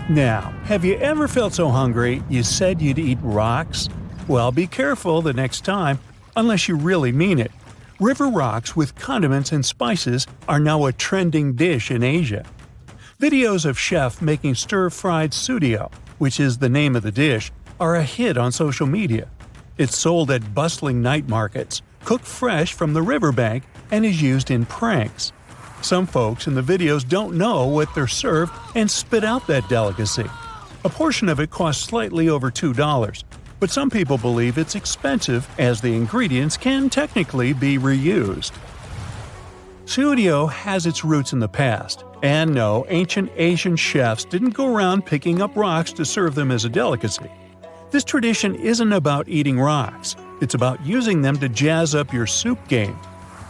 Now, have you ever felt so hungry you said you'd eat rocks? Well, be careful the next time, unless you really mean it. River rocks with condiments and spices are now a trending dish in Asia. Videos of chefs making stir-fried sudio, which is the name of the dish, are a hit on social media. It's sold at bustling night markets, cooked fresh from the riverbank, and is used in pranks. Some folks in the videos don't know what they're served and spit out that delicacy. A portion of it costs slightly over $2, but some people believe it's expensive as the ingredients can technically be reused. Sudio has its roots in the past, and no, ancient Asian chefs didn't go around picking up rocks to serve them as a delicacy. This tradition isn't about eating rocks, it's about using them to jazz up your soup game.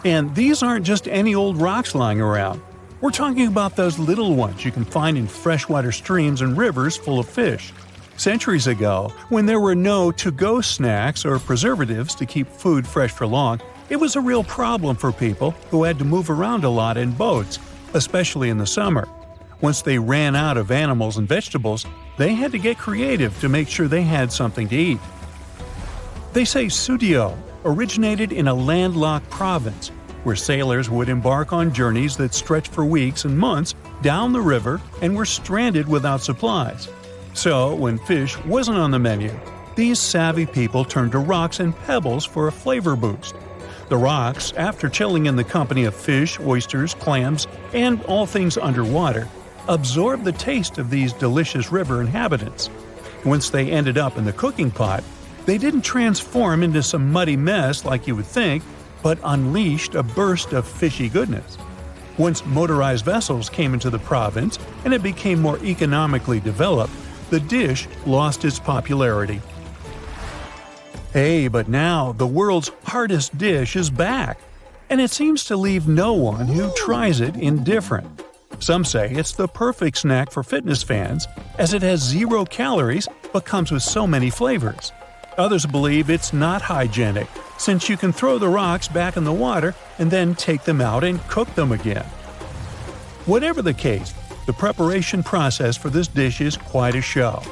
And these aren't just any old rocks lying around. We're talking about those little ones you can find in freshwater streams and rivers full of fish. Centuries ago, when there were no to-go snacks or preservatives to keep food fresh for long, it was a real problem for people who had to move around a lot in boats, especially in the summer. Once they ran out of animals and vegetables, they had to get creative to make sure they had something to eat. They say sudio originated in a landlocked province, where sailors would embark on journeys that stretched for weeks and months down the river and were stranded without supplies. So, when fish wasn't on the menu, these savvy people turned to rocks and pebbles for a flavor boost. The rocks, after chilling in the company of fish, oysters, clams, and all things underwater, absorbed the taste of these delicious river inhabitants. Once they ended up in the cooking pot, they didn't transform into some muddy mess like you would think, but unleashed a burst of fishy goodness. Once motorized vessels came into the province and it became more economically developed, the dish lost its popularity. Hey, but now the world's hardest dish is back, and it seems to leave no one who tries it indifferent. Some say it's the perfect snack for fitness fans, as it has 0 calories but comes with so many flavors. Others believe it's not hygienic, since you can throw the rocks back in the water and then take them out and cook them again. Whatever the case, the preparation process for this dish is quite a show.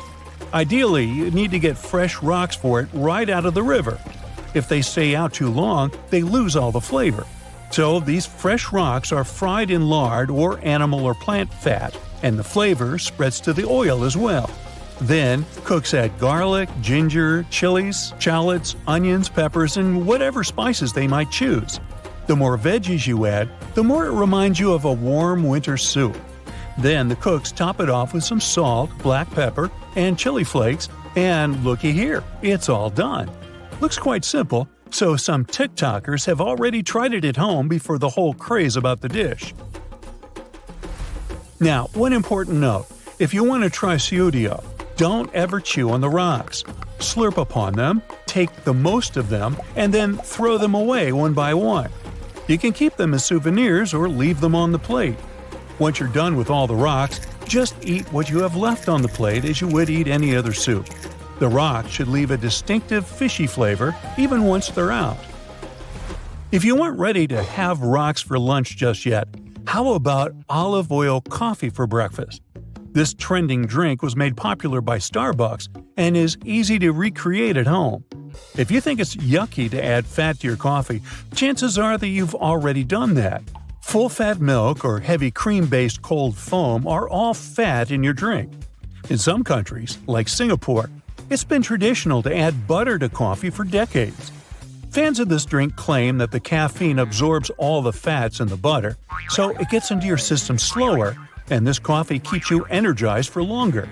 Ideally, you need to get fresh rocks for it right out of the river. If they stay out too long, they lose all the flavor. So these fresh rocks are fried in lard or animal or plant fat, and the flavor spreads to the oil as well. Then, cooks add garlic, ginger, chilies, shallots, onions, peppers, and whatever spices they might choose. The more veggies you add, the more it reminds you of a warm winter soup. Then the cooks top it off with some salt, black pepper, and chili flakes, and looky here, it's all done. Looks quite simple, so some TikTokers have already tried it at home before the whole craze about the dish. Now, one important note, if you want to try sudio, don't ever chew on the rocks. Slurp upon them, take the most of them, and then throw them away one by one. You can keep them as souvenirs or leave them on the plate. Once you're done with all the rocks, just eat what you have left on the plate as you would eat any other soup. The rocks should leave a distinctive fishy flavor even once they're out. If you aren't ready to have rocks for lunch just yet, how about olive oil coffee for breakfast? This trending drink was made popular by Starbucks and is easy to recreate at home. If you think it's yucky to add fat to your coffee, chances are that you've already done that. Full-fat milk or heavy cream-based cold foam are all fat in your drink. In some countries, like Singapore, it's been traditional to add butter to coffee for decades. Fans of this drink claim that the caffeine absorbs all the fats in the butter, so it gets into your system slower, and this coffee keeps you energized for longer.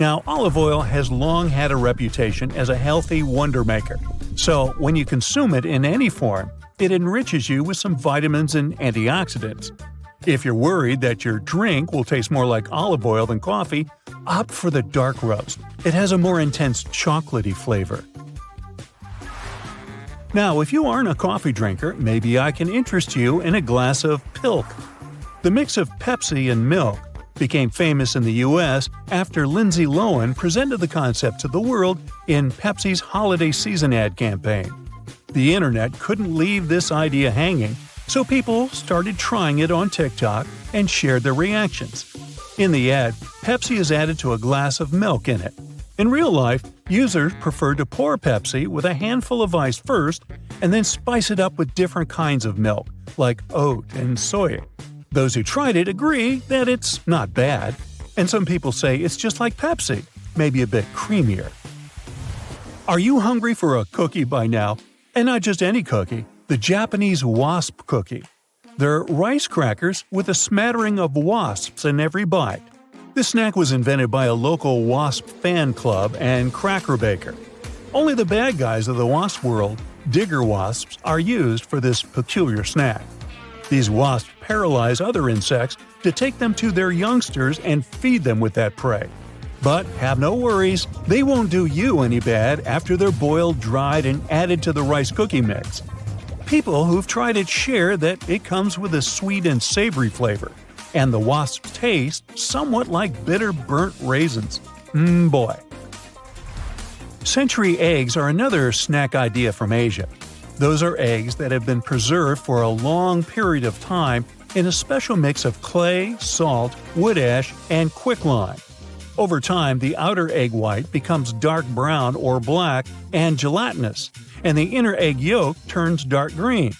Now, olive oil has long had a reputation as a healthy wonder maker, so when you consume it in any form, it enriches you with some vitamins and antioxidants. If you're worried that your drink will taste more like olive oil than coffee, opt for the dark roast. It has a more intense chocolatey flavor. Now, if you aren't a coffee drinker, maybe I can interest you in a glass of Pilk. The mix of Pepsi and milk became famous in the U.S. after Lindsay Lohan presented the concept to the world in Pepsi's holiday season ad campaign. The internet couldn't leave this idea hanging, so people started trying it on TikTok and shared their reactions. In the ad, Pepsi is added to a glass of milk in it. In real life, users prefer to pour Pepsi with a handful of ice first and then spice it up with different kinds of milk, like oat and soy. Those who tried it agree that it's not bad, and some people say it's just like Pepsi, maybe a bit creamier. Are you hungry for a cookie by now? And not just any cookie, the Japanese wasp cookie. They're rice crackers with a smattering of wasps in every bite. This snack was invented by a local wasp fan club and cracker baker. Only the bad guys of the wasp world, digger wasps, are used for this peculiar snack. These wasps paralyze other insects to take them to their youngsters and feed them with that prey. But have no worries, they won't do you any bad after they're boiled, dried, and added to the rice cookie mix. People who've tried it share that it comes with a sweet and savory flavor, and the wasps taste somewhat like bitter burnt raisins. Boy. Century eggs are another snack idea from Asia. Those are eggs that have been preserved for a long period of time in a special mix of clay, salt, wood ash, and quicklime. Over time, the outer egg white becomes dark brown or black and gelatinous, and the inner egg yolk turns dark green.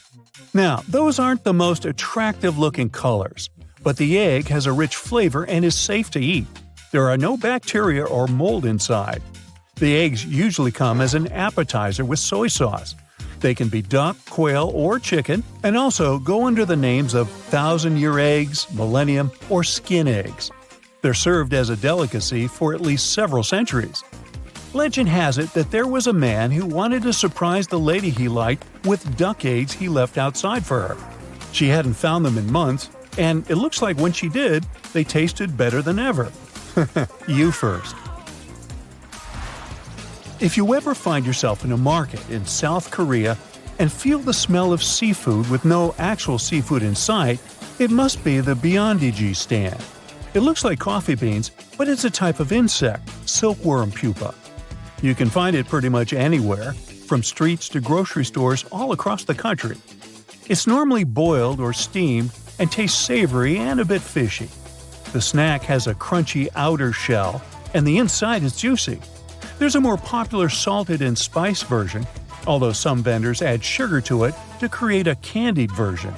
Now, those aren't the most attractive-looking colors, but the egg has a rich flavor and is safe to eat. There are no bacteria or mold inside. The eggs usually come as an appetizer with soy sauce. They can be duck, quail, or chicken, and also go under the names of thousand-year eggs, millennium, or skin eggs. They're served as a delicacy for at least several centuries. Legend has it that there was a man who wanted to surprise the lady he liked with duck eggs he left outside for her. She hadn't found them in months, and it looks like when she did, they tasted better than ever. You first. If you ever find yourself in a market in South Korea and feel the smell of seafood with no actual seafood in sight, it must be the Beyondiji stand. It looks like coffee beans, but it's a type of insect, silkworm pupa. You can find it pretty much anywhere, from streets to grocery stores all across the country. It's normally boiled or steamed and tastes savory and a bit fishy. The snack has a crunchy outer shell, and the inside is juicy. There's a more popular salted and spiced version, although some vendors add sugar to it to create a candied version.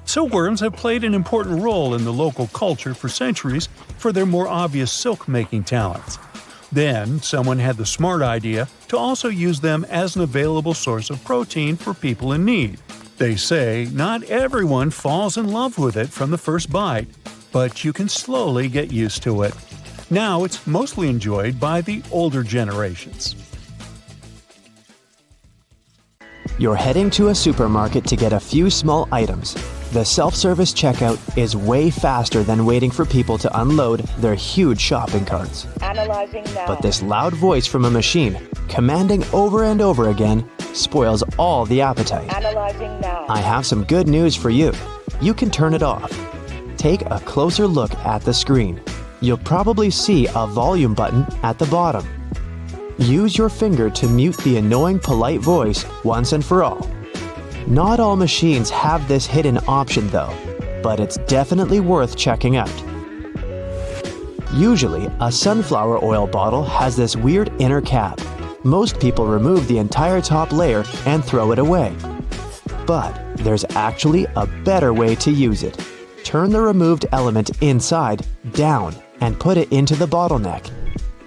Silkworms have played an important role in the local culture for centuries for their more obvious silk-making talents. Then, someone had the smart idea to also use them as an available source of protein for people in need. They say not everyone falls in love with it from the first bite, but you can slowly get used to it. Now it's mostly enjoyed by the older generations. You're heading to a supermarket to get a few small items. The self-service checkout is way faster than waiting for people to unload their huge shopping carts. Analyzing now. But this loud voice from a machine, commanding over and over again, spoils all the appetite. Analyzing now. I have some good news for you. You can turn it off. Take a closer look at the screen. You'll probably see a volume button at the bottom. Use your finger to mute the annoying polite voice once and for all. Not all machines have this hidden option though, but it's definitely worth checking out. Usually, a sunflower oil bottle has this weird inner cap. Most people remove the entire top layer and throw it away. But there's actually a better way to use it. Turn the removed element inside down and put it into the bottleneck.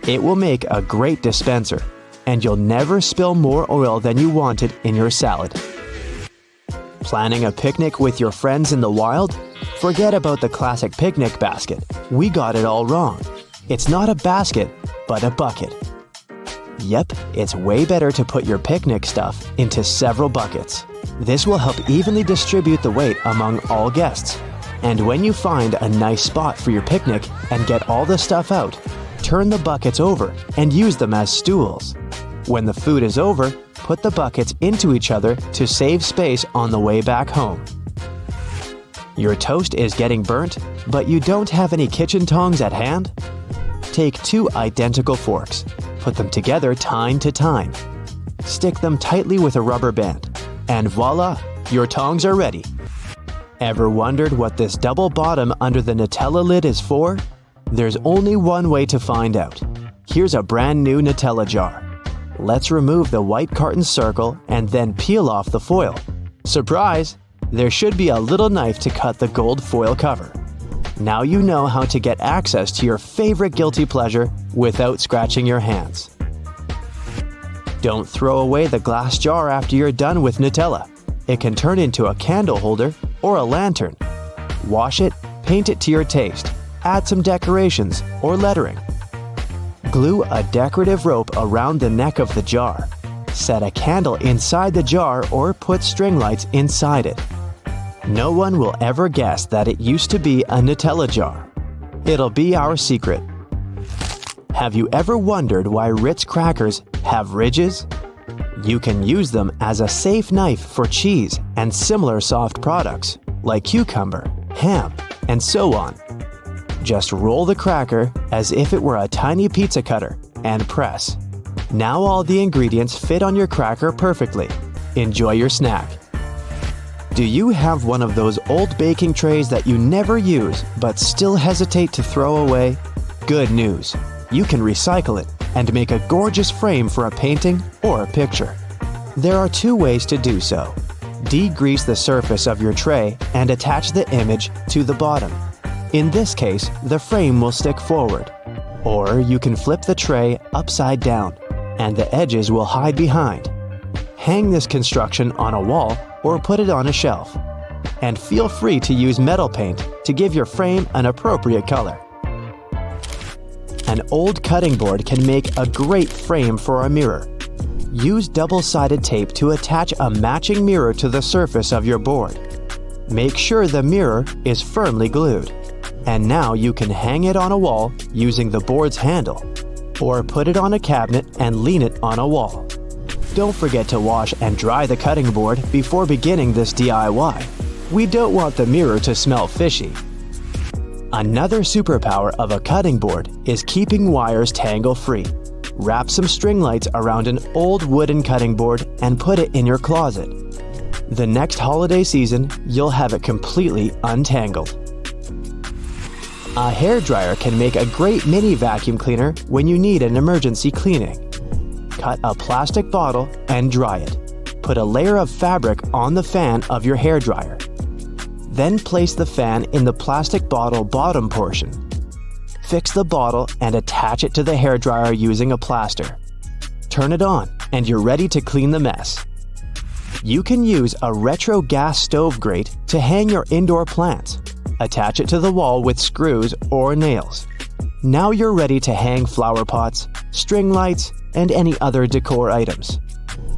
It will make a great dispenser, and you'll never spill more oil than you wanted in your salad. Planning a picnic with your friends in the wild? Forget about the classic picnic basket. We got it all wrong. It's not a basket, but a bucket. Yep, it's way better to put your picnic stuff into several buckets. This will help evenly distribute the weight among all guests. And when you find a nice spot for your picnic and get all the stuff out, turn the buckets over and use them as stools. When the food is over, put the buckets into each other to save space on the way back home. Your toast is getting burnt, but you don't have any kitchen tongs at hand? Take 2 identical forks, put them together tine to tine. Stick them tightly with a rubber band, and voila, your tongs are ready. Ever wondered what this double bottom under the Nutella lid is for? There's only one way to find out. Here's a brand new Nutella jar. Let's remove the white carton circle and then peel off the foil. Surprise! There should be a little knife to cut the gold foil cover. Now you know how to get access to your favorite guilty pleasure without scratching your hands. Don't throw away the glass jar after you're done with Nutella. It can turn into a candle holder or a lantern. Wash it, paint it to your taste, add some decorations or lettering. Glue a decorative rope around the neck of the jar. Set a candle inside the jar or put string lights inside it. No one will ever guess that it used to be a Nutella jar. It'll be our secret. Have you ever wondered why Ritz crackers have ridges? You can use them as a safe knife for cheese and similar soft products like cucumber, ham, and so on. Just roll the cracker as if it were a tiny pizza cutter and press. Now all the ingredients fit on your cracker perfectly. Enjoy your snack. Do you have one of those old baking trays that you never use but still hesitate to throw away? Good news! You can recycle it and make a gorgeous frame for a painting or a picture. There are two ways to do so. Degrease the surface of your tray and attach the image to the bottom. In this case, the frame will stick forward. Or you can flip the tray upside down, and the edges will hide behind. Hang this construction on a wall or put it on a shelf. And feel free to use metal paint to give your frame an appropriate color. An old cutting board can make a great frame for a mirror. Use double-sided tape to attach a matching mirror to the surface of your board. Make sure the mirror is firmly glued. And now you can hang it on a wall using the board's handle, or put it on a cabinet and lean it on a wall. Don't forget to wash and dry the cutting board before beginning this DIY. We don't want the mirror to smell fishy. Another superpower of a cutting board is keeping wires tangle-free. Wrap some string lights around an old wooden cutting board and put it in your closet. The next holiday season, you'll have it completely untangled. A hairdryer can make a great mini vacuum cleaner when you need an emergency cleaning. Cut a plastic bottle and dry it. Put a layer of fabric on the fan of your hairdryer. Then place the fan in the plastic bottle bottom portion. Fix the bottle and attach it to the hairdryer using a plaster. Turn it on and you're ready to clean the mess. You can use a retro gas stove grate to hang your indoor plants. Attach it to the wall with screws or nails. Now you're ready to hang flower pots, string lights, and any other decor items.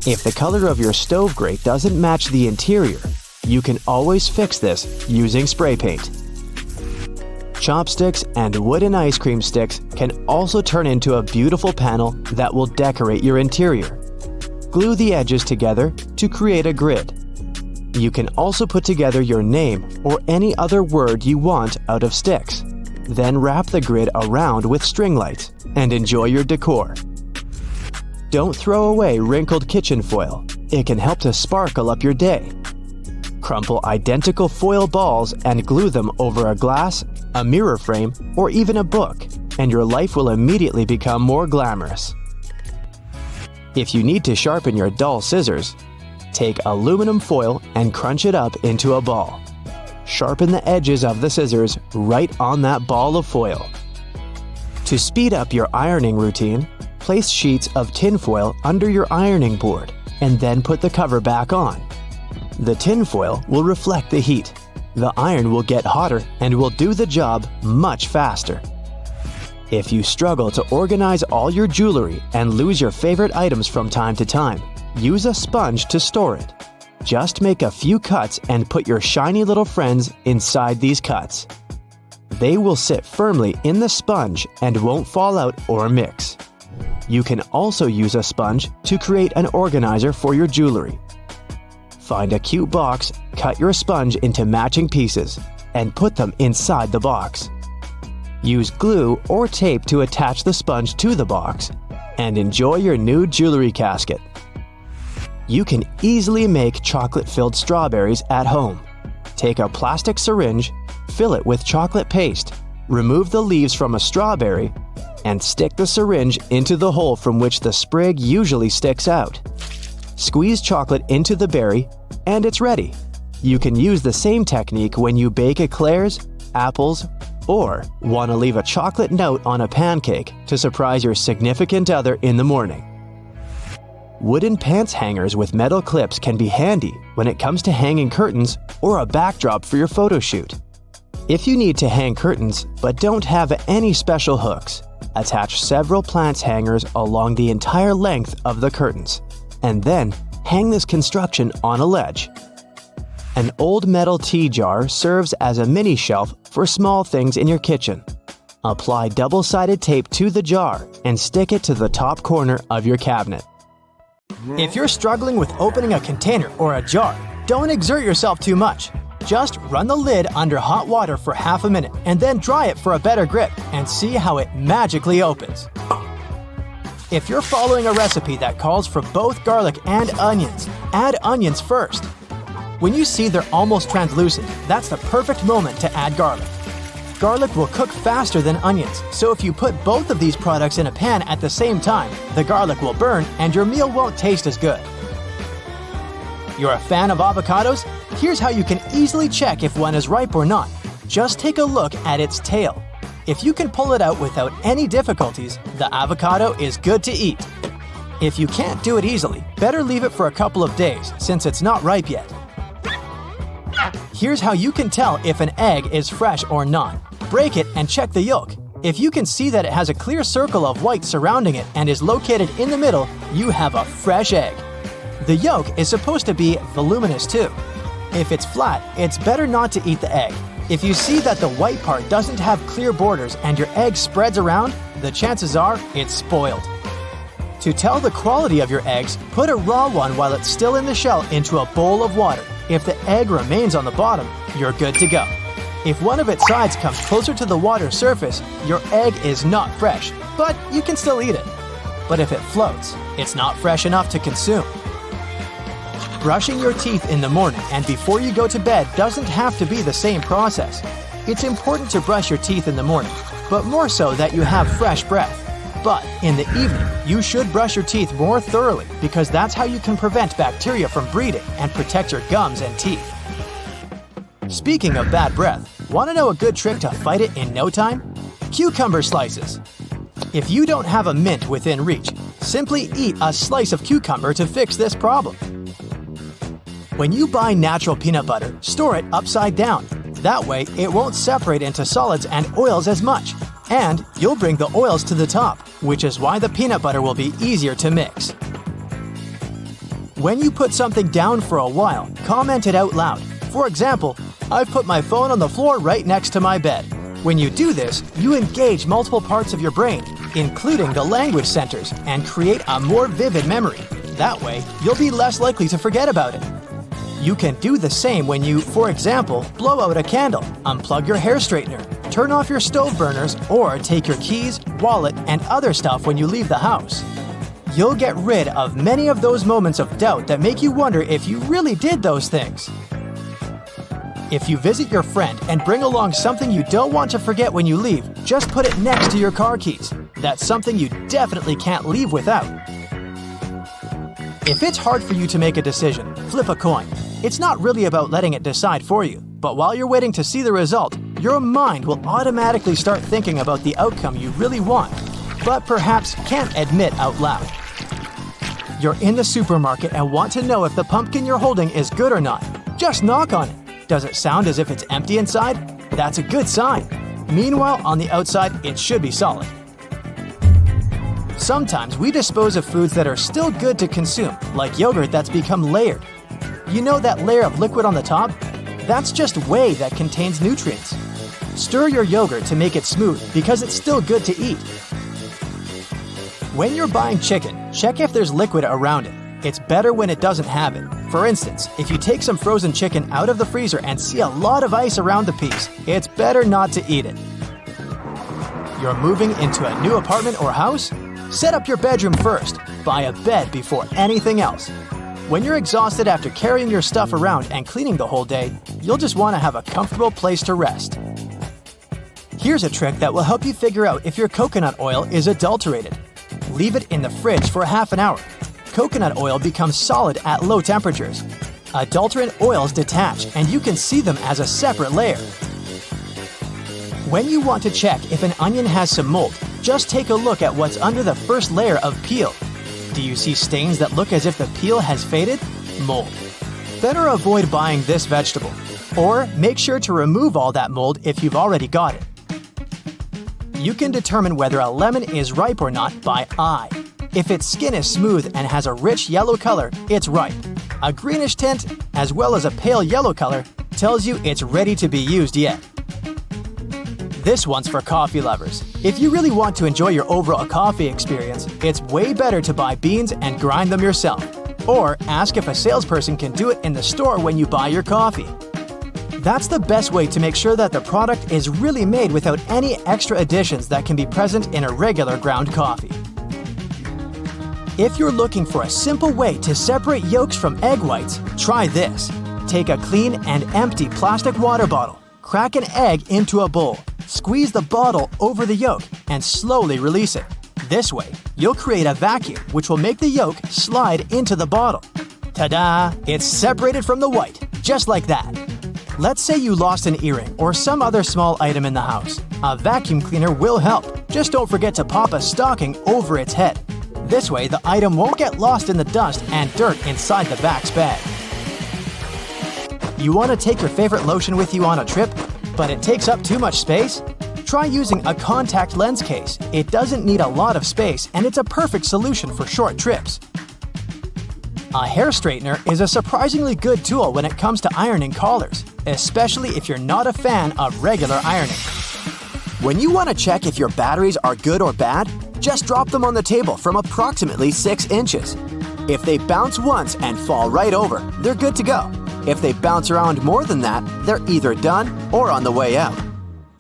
If the color of your stove grate doesn't match the interior, you can always fix this using spray paint. Chopsticks and wooden ice cream sticks can also turn into a beautiful panel that will decorate your interior. Glue the edges together to create a grid. You can also put together your name or any other word you want out of sticks. Then wrap the grid around with string lights and enjoy your decor. Don't throw away wrinkled kitchen foil. It can help to sparkle up your day. Crumple identical foil balls and glue them over a glass, a mirror frame, or even a book, and your life will immediately become more glamorous. If you need to sharpen your dull scissors, take aluminum foil and crunch it up into a ball. Sharpen the edges of the scissors right on that ball of foil. To speed up your ironing routine, place sheets of tinfoil under your ironing board and then put the cover back on. The tinfoil will reflect the heat. The iron will get hotter and will do the job much faster. If you struggle to organize all your jewelry and lose your favorite items from time to time, use a sponge to store it. Just make a few cuts and put your shiny little friends inside these cuts. They will sit firmly in the sponge and won't fall out or mix. You can also use a sponge to create an organizer for your jewelry. Find a cute box, cut your sponge into matching pieces, and put them inside the box. Use glue or tape to attach the sponge to the box, and enjoy your new jewelry casket. You can easily make chocolate-filled strawberries at home. take a plastic syringe, fill it with chocolate paste, remove the leaves from a strawberry, and stick the syringe into the hole from which the sprig usually sticks out. Squeeze chocolate into the berry, and it's ready. You can use the same technique when you bake eclairs, apples, or want to leave a chocolate note on a pancake to surprise your significant other in the morning. Wooden pants hangers with metal clips can be handy when it comes to hanging curtains or a backdrop for your photo shoot. If you need to hang curtains but don't have any special hooks, attach several plants hangers along the entire length of the curtains, and then hang this construction on a ledge. An old metal tea jar serves as a mini shelf for small things in your kitchen. Apply double-sided tape to the jar and stick it to the top corner of your cabinet. If you're struggling with opening a container or a jar, don't exert yourself too much. Just run the lid under hot water for half a minute and then dry it for a better grip and see how it magically opens. If you're following a recipe that calls for both garlic and onions, add onions first. When you see they're almost translucent, that's the perfect moment to add garlic. Garlic will cook faster than onions, so if you put both of these products in a pan at the same time, the garlic will burn and your meal won't taste as good. You're a fan of avocados? Here's how you can easily check if one is ripe or not. Just take a look at its tail. If you can pull it out without any difficulties, the avocado is good to eat. If you can't do it easily, better leave it for a couple of days since it's not ripe yet. Here's how you can tell if an egg is fresh or not. Break it and check the yolk. If you can see that it has a clear circle of white surrounding it and is located in the middle, you have a fresh egg. The yolk is supposed to be voluminous too. If it's flat, it's better not to eat the egg. If you see that the white part doesn't have clear borders and your egg spreads around, the chances are it's spoiled. To tell the quality of your eggs, put a raw one while it's still in the shell into a bowl of water. If the egg remains on the bottom, you're good to go. If one of its sides comes closer to the water surface, your egg is not fresh, but you can still eat it. But if it floats, it's not fresh enough to consume. Brushing your teeth in the morning and before you go to bed doesn't have to be the same process. It's important to brush your teeth in the morning, but more so that you have fresh breath. But in the evening, you should brush your teeth more thoroughly because that's how you can prevent bacteria from breeding and protect your gums and teeth. Speaking of bad breath, want to know a good trick to fight it in no time? Cucumber slices. If you don't have a mint within reach, simply eat a slice of cucumber to fix this problem. When you buy natural peanut butter, store it upside down. That way, it won't separate into solids and oils as much. And you'll bring the oils to the top, which is why the peanut butter will be easier to mix. When you put something down for a while, comment it out loud. For example, I've put my phone on the floor right next to my bed. When you do this, you engage multiple parts of your brain, including the language centers, and create a more vivid memory. That way, you'll be less likely to forget about it. You can do the same when you, for example, blow out a candle, unplug your hair straightener, turn off your stove burners, or take your keys, wallet, and other stuff when you leave the house. You'll get rid of many of those moments of doubt that make you wonder if you really did those things. If you visit your friend and bring along something you don't want to forget when you leave, just put it next to your car keys. That's something you definitely can't leave without. If it's hard for you to make a decision, flip a coin. It's not really about letting it decide for you, but while you're waiting to see the result, your mind will automatically start thinking about the outcome you really want, but perhaps can't admit out loud. You're in the supermarket and want to know if the pumpkin you're holding is good or not. Just knock on it. Does it sound as if it's empty inside? That's a good sign. Meanwhile, on the outside, it should be solid. Sometimes we dispose of foods that are still good to consume, like yogurt that's become layered. You know that layer of liquid on the top? That's just whey that contains nutrients. Stir your yogurt to make it smooth because it's still good to eat. When you're buying chicken, check if there's liquid around it. It's better when it doesn't have it. For instance, if you take some frozen chicken out of the freezer and see a lot of ice around the piece, it's better not to eat it. You're moving into a new apartment or house? Set up your bedroom first. Buy a bed before anything else. When you're exhausted after carrying your stuff around and cleaning the whole day, you'll just want to have a comfortable place to rest. Here's a trick that will help you figure out if your coconut oil is adulterated. Leave it in the fridge for half an hour. Coconut oil becomes solid at low temperatures. Adulterant oils detach and you can see them as a separate layer. When you want to check if an onion has some mold, just take a look at what's under the first layer of peel. Do you see stains that look as if the peel has faded? Mold. Better avoid buying this vegetable. Or make sure to remove all that mold if you've already got it. You can determine whether a lemon is ripe or not by eye. If its skin is smooth and has a rich yellow color, it's ripe. A greenish tint, as well as a pale yellow color, tells you it's ready to be used yet. This one's for coffee lovers. If you really want to enjoy your overall coffee experience, it's way better to buy beans and grind them yourself. Or ask if a salesperson can do it in the store when you buy your coffee. That's the best way to make sure that the product is really made without any extra additions that can be present in a regular ground coffee. If you're looking for a simple way to separate yolks from egg whites, try this. Take a clean and empty plastic water bottle, crack an egg into a bowl, squeeze the bottle over the yolk, and slowly release it. This way, you'll create a vacuum which will make the yolk slide into the bottle. Ta-da! It's separated from the white, just like that. Let's say you lost an earring or some other small item in the house. A vacuum cleaner will help. Just don't forget to pop a stocking over its head. This way, the item won't get lost in the dust and dirt inside the vax bag. You want to take your favorite lotion with you on a trip, but it takes up too much space? Try using a contact lens case. It doesn't need a lot of space and it's a perfect solution for short trips. A hair straightener is a surprisingly good tool when it comes to ironing collars, especially if you're not a fan of regular ironing. When you want to check if your batteries are good or bad, just drop them on the table from approximately 6 inches. If they bounce once and fall right over, they're good to go. If they bounce around more than that, they're either done or on the way out.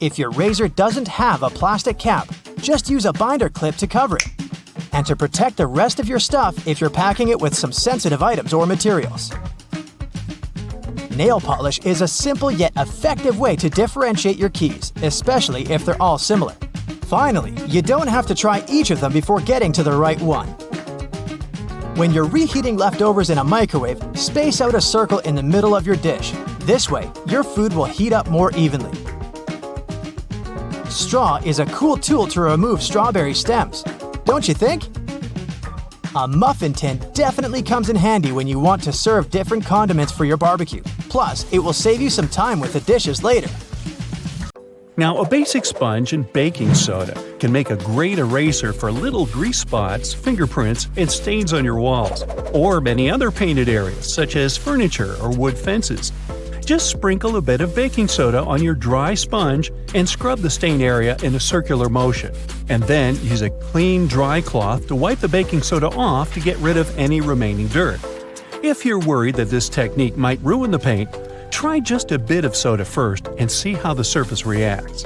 If your razor doesn't have a plastic cap, just use a binder clip to cover it. And to protect the rest of your stuff if you're packing it with some sensitive items or materials. Nail polish is a simple yet effective way to differentiate your keys, especially if they're all similar. Finally, you don't have to try each of them before getting to the right one. When you're reheating leftovers in a microwave, space out a circle in the middle of your dish. This way, your food will heat up more evenly. Straw is a cool tool to remove strawberry stems. Don't you think? A muffin tin definitely comes in handy when you want to serve different condiments for your barbecue. Plus, it will save you some time with the dishes later. Now, a basic sponge and baking soda can make a great eraser for little grease spots, fingerprints, and stains on your walls, or many other painted areas such as furniture or wood fences. Just sprinkle a bit of baking soda on your dry sponge and scrub the stain area in a circular motion. And then use a clean, dry cloth to wipe the baking soda off to get rid of any remaining dirt. If you're worried that this technique might ruin the paint, try just a bit of soda first and see how the surface reacts.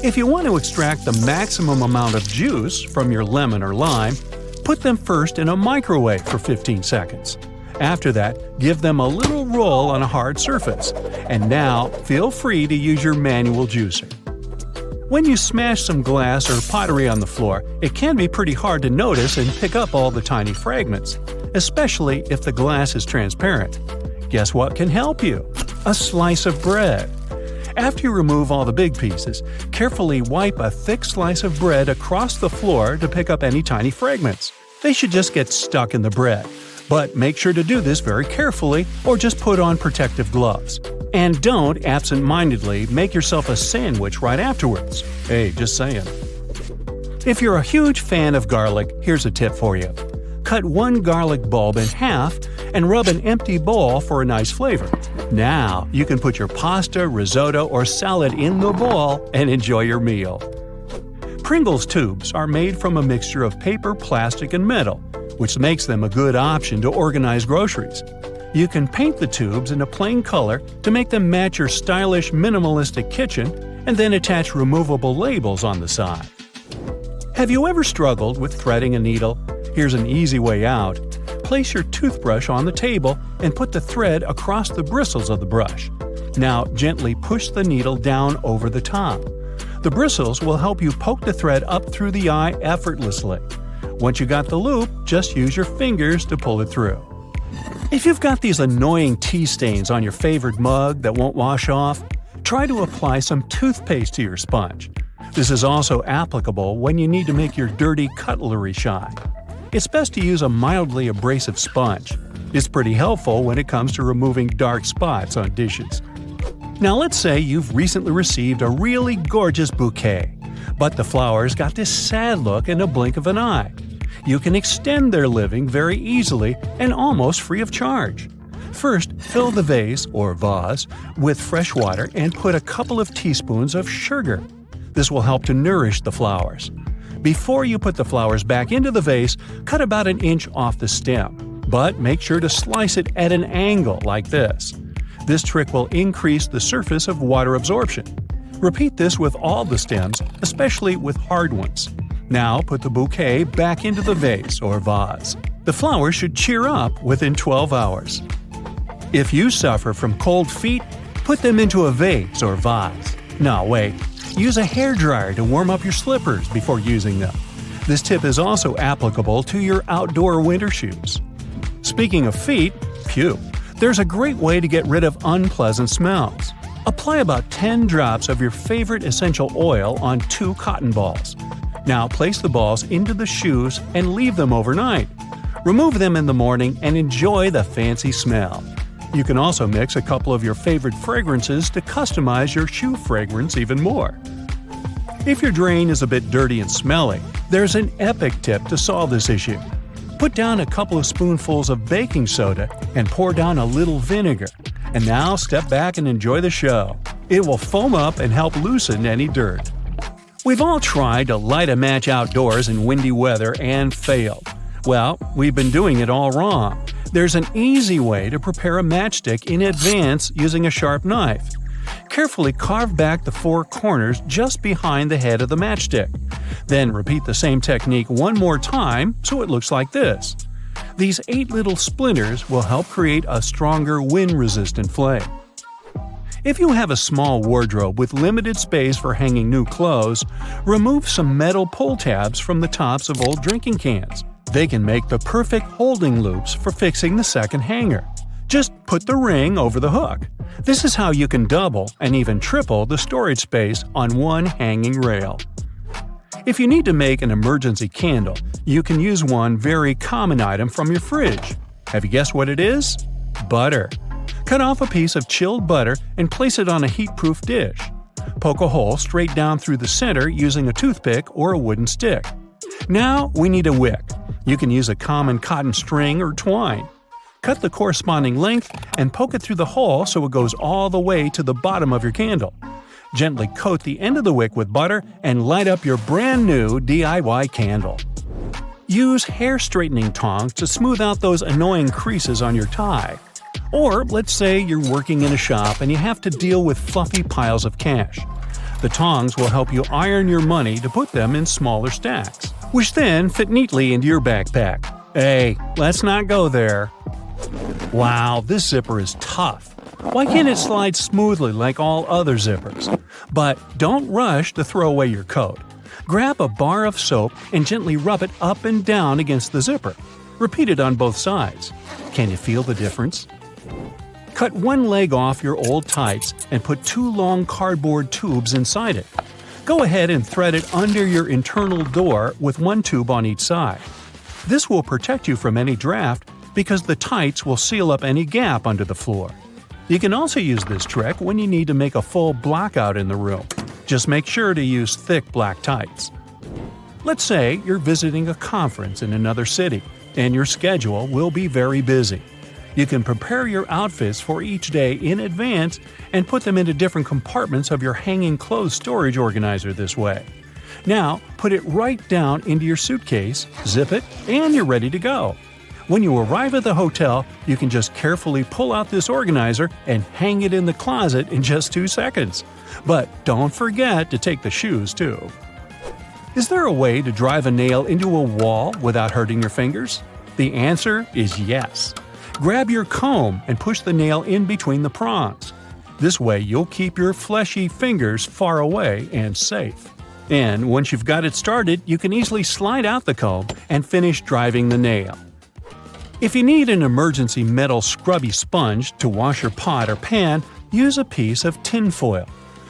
If you want to extract the maximum amount of juice from your lemon or lime, put them first in a microwave for 15 seconds. After that, give them a little roll on a hard surface. And now, feel free to use your manual juicer. When you smash some glass or pottery on the floor, it can be pretty hard to notice and pick up all the tiny fragments, especially if the glass is transparent. Guess what can help you? A slice of bread. After you remove all the big pieces, carefully wipe a thick slice of bread across the floor to pick up any tiny fragments. They should just get stuck in the bread. But make sure to do this very carefully or just put on protective gloves. And don't absent-mindedly make yourself a sandwich right afterwards. Hey, just saying. If you're a huge fan of garlic, here's a tip for you. Cut one garlic bulb in half and rub an empty bowl for a nice flavor. Now, you can put your pasta, risotto, or salad in the bowl and enjoy your meal. Pringles tubes are made from a mixture of paper, plastic, and metal, which makes them a good option to organize groceries. You can paint the tubes in a plain color to make them match your stylish, minimalistic kitchen, and then attach removable labels on the side. Have you ever struggled with threading a needle? Here's an easy way out. place your toothbrush on the table and put the thread across the bristles of the brush. Now gently push the needle down over the top. The bristles will help you poke the thread up through the eye effortlessly. Once you got the loop, just use your fingers to pull it through. If you've got these annoying tea stains on your favorite mug that won't wash off, try to apply some toothpaste to your sponge. This is also applicable when you need to make your dirty cutlery shine. It's best to use a mildly abrasive sponge. It's pretty helpful when it comes to removing dark spots on dishes. Now let's say you've recently received a really gorgeous bouquet, but the flowers got this sad look in a blink of an eye. You can extend their living very easily and almost free of charge. First, fill the vase or vase with fresh water and put a couple of teaspoons of sugar. This will help to nourish the flowers. Before you put the flowers back into the vase, cut about an inch off the stem, but make sure to slice it at an angle like this. This trick will increase the surface of water absorption. Repeat this with all the stems, especially with hard ones. Now put the bouquet back into the vase or vase. The flowers should cheer up within 12 hours. If you suffer from cold feet, put them into a vase or vase. No, wait. Use a hairdryer to warm up your slippers before using them. This tip is also applicable to your outdoor winter shoes. Speaking of feet, there's a great way to get rid of unpleasant smells. Apply about 10 drops of your favorite essential oil on 2 cotton balls. Now place the balls into the shoes and leave them overnight. Remove them in the morning and enjoy the fancy smell. You can also mix a couple of your favorite fragrances to customize your shoe fragrance even more. If your drain is a bit dirty and smelly, there's an epic tip to solve this issue. Put down a couple of spoonfuls of baking soda and pour down a little vinegar. And now step back and enjoy the show. It will foam up and help loosen any dirt. We've all tried to light a match outdoors in windy weather and failed. Well, we've been doing it all wrong. There's an easy way to prepare a matchstick in advance using a sharp knife. Carefully carve back the 4 corners just behind the head of the matchstick. Then repeat the same technique one more time so it looks like this. These 8 little splinters will help create a stronger wind-resistant flame. If you have a small wardrobe with limited space for hanging new clothes, remove some metal pull tabs from the tops of old drinking cans. They can make the perfect holding loops for fixing the second hanger. Just put the ring over the hook. This is how you can double and even triple the storage space on one hanging rail. If you need to make an emergency candle, you can use one very common item from your fridge. Have you guessed what it is? Butter. Cut off a piece of chilled butter and place it on a heat-proof dish. Poke a hole straight down through the center using a toothpick or a wooden stick. Now we need a wick. You can use a common cotton string or twine. Cut the corresponding length and poke it through the hole so it goes all the way to the bottom of your candle. Gently coat the end of the wick with butter and light up your brand new DIY candle. Use hair straightening tongs to smooth out those annoying creases on your tie. Or let's say you're working in a shop and you have to deal with fluffy piles of cash. The tongs will help you iron your money to put them in smaller stacks, which then fit neatly into your backpack. Hey, let's not go there. Wow, this zipper is tough. Why can't it slide smoothly like all other zippers? But don't rush to throw away your coat. Grab a bar of soap and gently rub it up and down against the zipper. Repeat it on both sides. Can you feel the difference? Cut one leg off your old tights and put 2 long cardboard tubes inside it. Go ahead and thread it under your internal door with 1 tube on each side. This will protect you from any draft because the tights will seal up any gap under the floor. You can also use this trick when you need to make a full blackout in the room. Just make sure to use thick black tights. Let's say you're visiting a conference in another city, and your schedule will be very busy. You can prepare your outfits for each day in advance and put them into different compartments of your hanging clothes storage organizer this way. Now, put it right down into your suitcase, zip it, and you're ready to go. When you arrive at the hotel, you can just carefully pull out this organizer and hang it in the closet in just 2 seconds. But don't forget to take the shoes too. Is there a way to drive a nail into a wall without hurting your fingers? The answer is yes. Grab your comb and push the nail in between the prongs. This way you'll keep your fleshy fingers far away and safe. And once you've got it started, you can easily slide out the comb and finish driving the nail. If you need an emergency metal scrubby sponge to wash your pot or pan, use a piece of tin foil.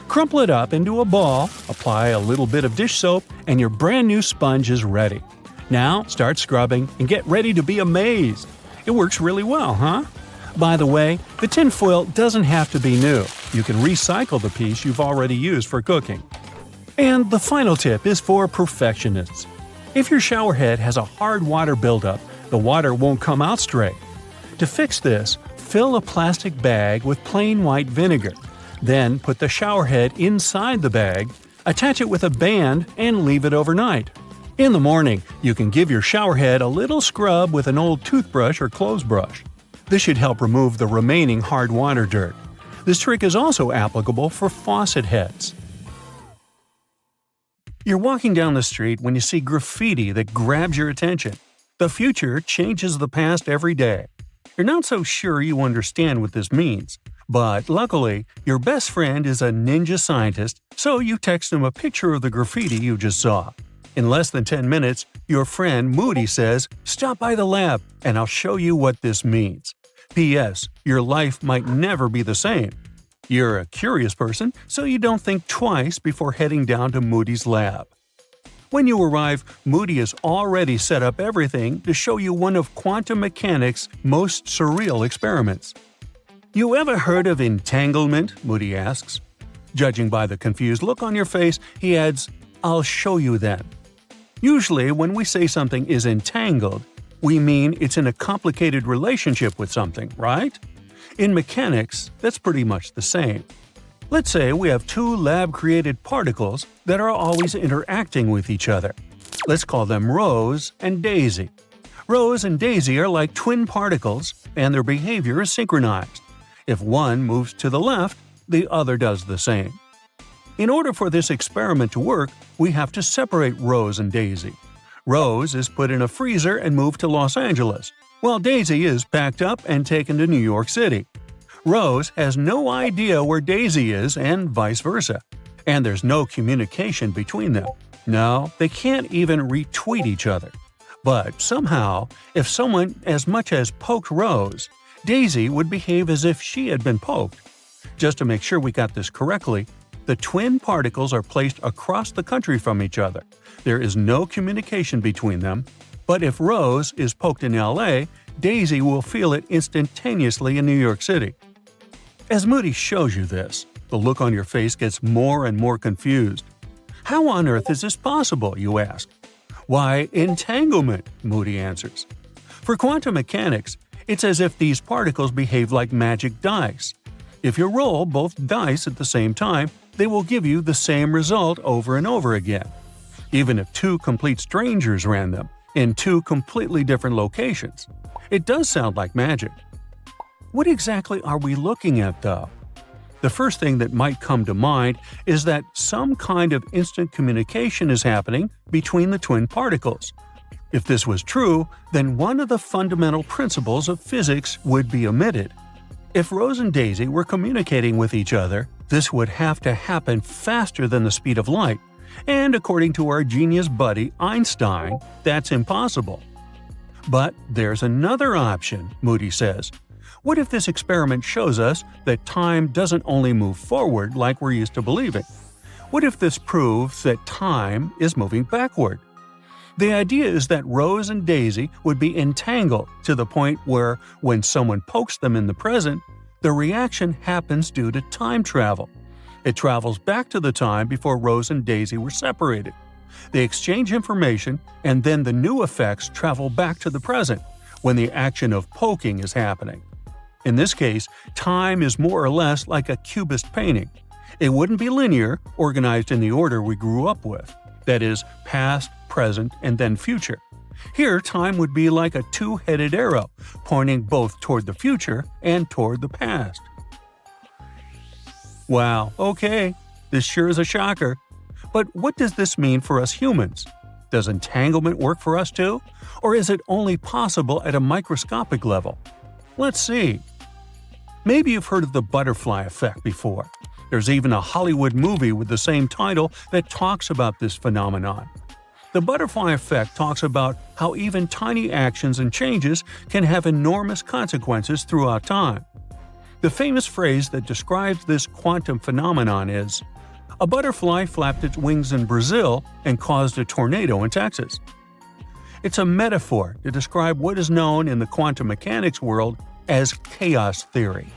Crumple it up into a ball, apply a little bit of dish soap, and your brand new sponge is ready. Now start scrubbing and get ready to be amazed. It works really well, huh? By the way, the tin foil doesn't have to be new. You can recycle the piece you've already used for cooking. And the final tip is for perfectionists. If your shower head has a hard water buildup, the water won't come out straight. To fix this, fill a plastic bag with plain white vinegar. Then put the shower head inside the bag, attach it with a band, and leave it overnight. In the morning, you can give your shower head a little scrub with an old toothbrush or clothes brush. This should help remove the remaining hard water dirt. This trick is also applicable for faucet heads. You're walking down the street when you see graffiti that grabs your attention. The future changes the past every day. You're not so sure you understand what this means. But luckily, your best friend is a ninja scientist, so you text him a picture of the graffiti you just saw. In less than 10 minutes, your friend Moody says, "Stop by the lab, and I'll show you what this means." P.S. Your life might never be the same. You're a curious person, so you don't think twice before heading down to Moody's lab. When you arrive, Moody has already set up everything to show you one of quantum mechanics' most surreal experiments. "You ever heard of entanglement?" Moody asks. Judging by the confused look on your face, he adds, "I'll show you then." Usually, when we say something is entangled, we mean it's in a complicated relationship with something, right? In mechanics, that's pretty much the same. Let's say we have two lab-created particles that are always interacting with each other. Let's call them Rose and Daisy. Rose and Daisy are like twin particles, and their behavior is synchronized. If one moves to the left, the other does the same. In order for this experiment to work, we have to separate Rose and Daisy. Rose is put in a freezer and moved to Los Angeles, while Daisy is packed up and taken to New York City. Rose has no idea where Daisy is and vice versa, and there's no communication between them. No, they can't even retweet each other. But somehow, if someone as much as poked Rose, Daisy would behave as if she had been poked. Just to make sure we got this correctly, the twin particles are placed across the country from each other. There is no communication between them, but if Rose is poked in LA, Daisy will feel it instantaneously in New York City. As Moody shows you this, the look on your face gets more and more confused. How on earth is this possible, you ask? Why, entanglement, Moody answers. For quantum mechanics, it's as if these particles behave like magic dice. If you roll both dice at the same time, they will give you the same result over and over again. Even if two complete strangers ran them, in two completely different locations. It does sound like magic. What exactly are we looking at, though? The first thing that might come to mind is that some kind of instant communication is happening between the twin particles. If this was true, then one of the fundamental principles of physics would be omitted. If Rose and Daisy were communicating with each other, this would have to happen faster than the speed of light, and according to our genius buddy Einstein, that's impossible. But there's another option, Moody says. What if this experiment shows us that time doesn't only move forward like we're used to believing? What if this proves that time is moving backward? The idea is that Rose and Daisy would be entangled to the point where, when someone pokes them in the present, the reaction happens due to time travel. It travels back to the time before Rose and Daisy were separated. They exchange information, and then the new effects travel back to the present, when the action of poking is happening. In this case, time is more or less like a cubist painting. It wouldn't be linear, organized in the order we grew up with. That is, past, present, and then future. Here, time would be like a two-headed arrow, pointing both toward the future and toward the past. Wow, okay, this sure is a shocker. But what does this mean for us humans? Does entanglement work for us too? Or is it only possible at a microscopic level? Let's see. Maybe you've heard of the butterfly effect before. There's even a Hollywood movie with the same title that talks about this phenomenon. The butterfly effect talks about how even tiny actions and changes can have enormous consequences throughout time. The famous phrase that describes this quantum phenomenon is, "A butterfly flapped its wings in Brazil and caused a tornado in Texas." It's a metaphor to describe what is known in the quantum mechanics world as chaos theory.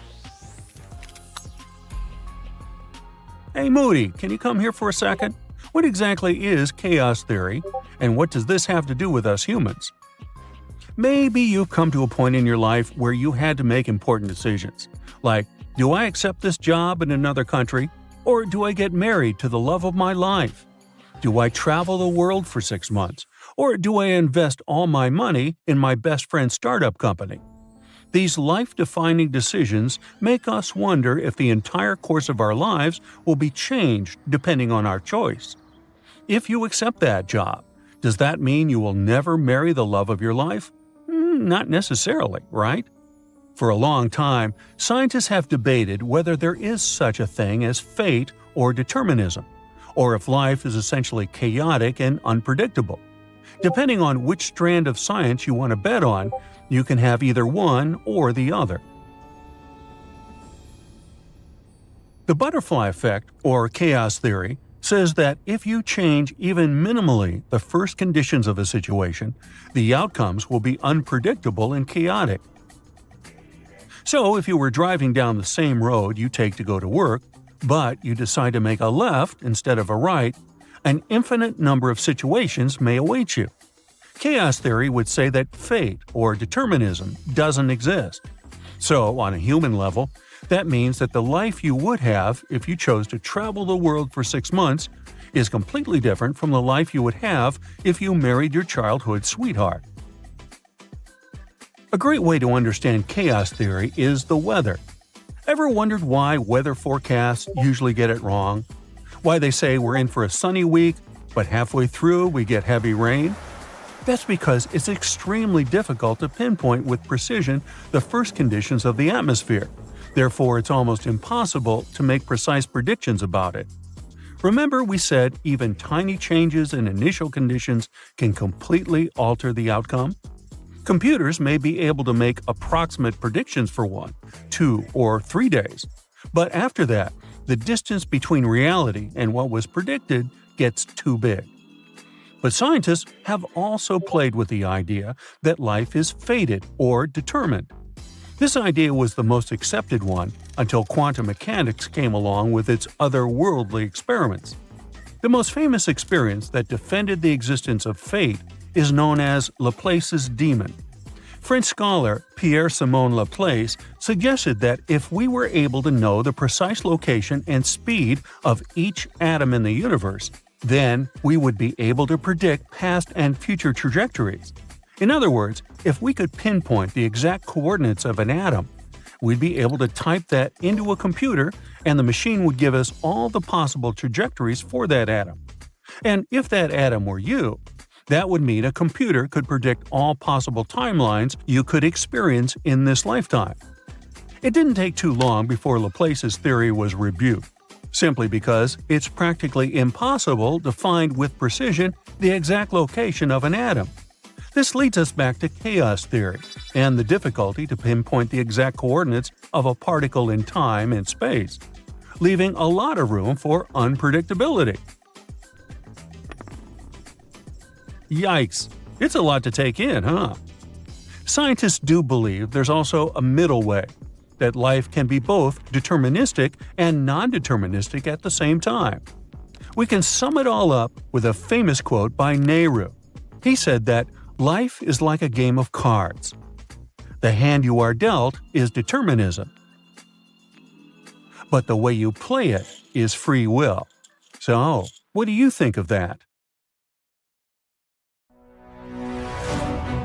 Hey Moody, can you come here for a second? What exactly is chaos theory, and what does this have to do with us humans? Maybe you've come to a point in your life where you had to make important decisions, like, do I accept this job in another country, or do I get married to the love of my life? Do I travel the world for 6 months, or do I invest all my money in my best friend's startup company? These life-defining decisions make us wonder if the entire course of our lives will be changed depending on our choice. If you accept that job, does that mean you will never marry the love of your life? Not necessarily, right? For a long time, scientists have debated whether there is such a thing as fate or determinism, or if life is essentially chaotic and unpredictable. Depending on which strand of science you want to bet on, you can have either one or the other. The butterfly effect, or chaos theory, says that if you change even minimally the first conditions of a situation, the outcomes will be unpredictable and chaotic. So if you were driving down the same road you take to go to work, but you decide to make a left instead of a right, an infinite number of situations may await you. Chaos theory would say that fate or determinism doesn't exist. So, on a human level, that means that the life you would have if you chose to travel the world for 6 months is completely different from the life you would have if you married your childhood sweetheart. A great way to understand chaos theory is the weather. Ever wondered why weather forecasts usually get it wrong? Why they say we're in for a sunny week, but halfway through we get heavy rain? That's because it's extremely difficult to pinpoint with precision the first conditions of the atmosphere. Therefore, it's almost impossible to make precise predictions about it. Remember we said even tiny changes in initial conditions can completely alter the outcome? Computers may be able to make approximate predictions for 1, 2, or 3 days. But after that, the distance between reality and what was predicted gets too big. But scientists have also played with the idea that life is fated or determined. This idea was the most accepted one until quantum mechanics came along with its otherworldly experiments. The most famous experience that defended the existence of fate is known as Laplace's demon. French scholar Pierre-Simon Laplace suggested that if we were able to know the precise location and speed of each atom in the universe, then we would be able to predict past and future trajectories. In other words, if we could pinpoint the exact coordinates of an atom, we'd be able to type that into a computer and the machine would give us all the possible trajectories for that atom. And if that atom were you, that would mean a computer could predict all possible timelines you could experience in this lifetime. It didn't take too long before Laplace's theory was rebuked, simply because it's practically impossible to find with precision the exact location of an atom. This leads us back to chaos theory and the difficulty to pinpoint the exact coordinates of a particle in time and space, leaving a lot of room for unpredictability. Yikes! It's a lot to take in, huh? Scientists do believe there's also a middle way, that life can be both deterministic and non-deterministic at the same time. We can sum it all up with a famous quote by Nehru. He said that life is like a game of cards. The hand you are dealt is determinism, but the way you play it is free will. So, what do you think of that?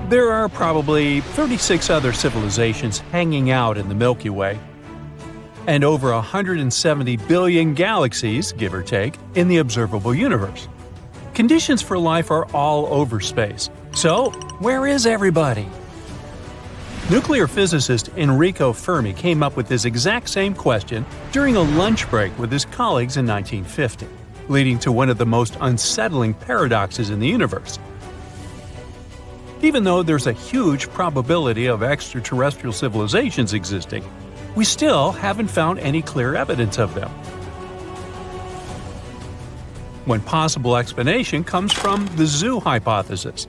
There are probably 36 other civilizations hanging out in the Milky Way, and over 170 billion galaxies, give or take, in the observable universe. Conditions for life are all over space. So, where is everybody? Nuclear physicist Enrico Fermi came up with this exact same question during a lunch break with his colleagues in 1950, leading to one of the most unsettling paradoxes in the universe. Even though there's a huge probability of extraterrestrial civilizations existing, we still haven't found any clear evidence of them. One possible explanation comes from the zoo hypothesis.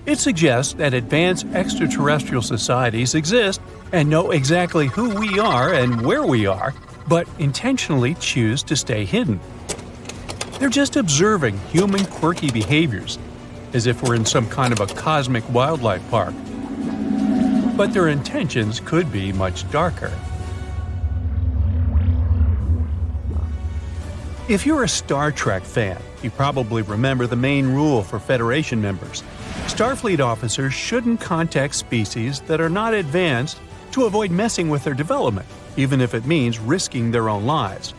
It suggests that advanced extraterrestrial societies exist and know exactly who we are and where we are, but intentionally choose to stay hidden. They're just observing human quirky behaviors, as if we're in some kind of a cosmic wildlife park. But their intentions could be much darker. If you're a Star Trek fan, you probably remember the main rule for Federation members. Starfleet officers shouldn't contact species that are not advanced to avoid messing with their development, even if it means risking their own lives.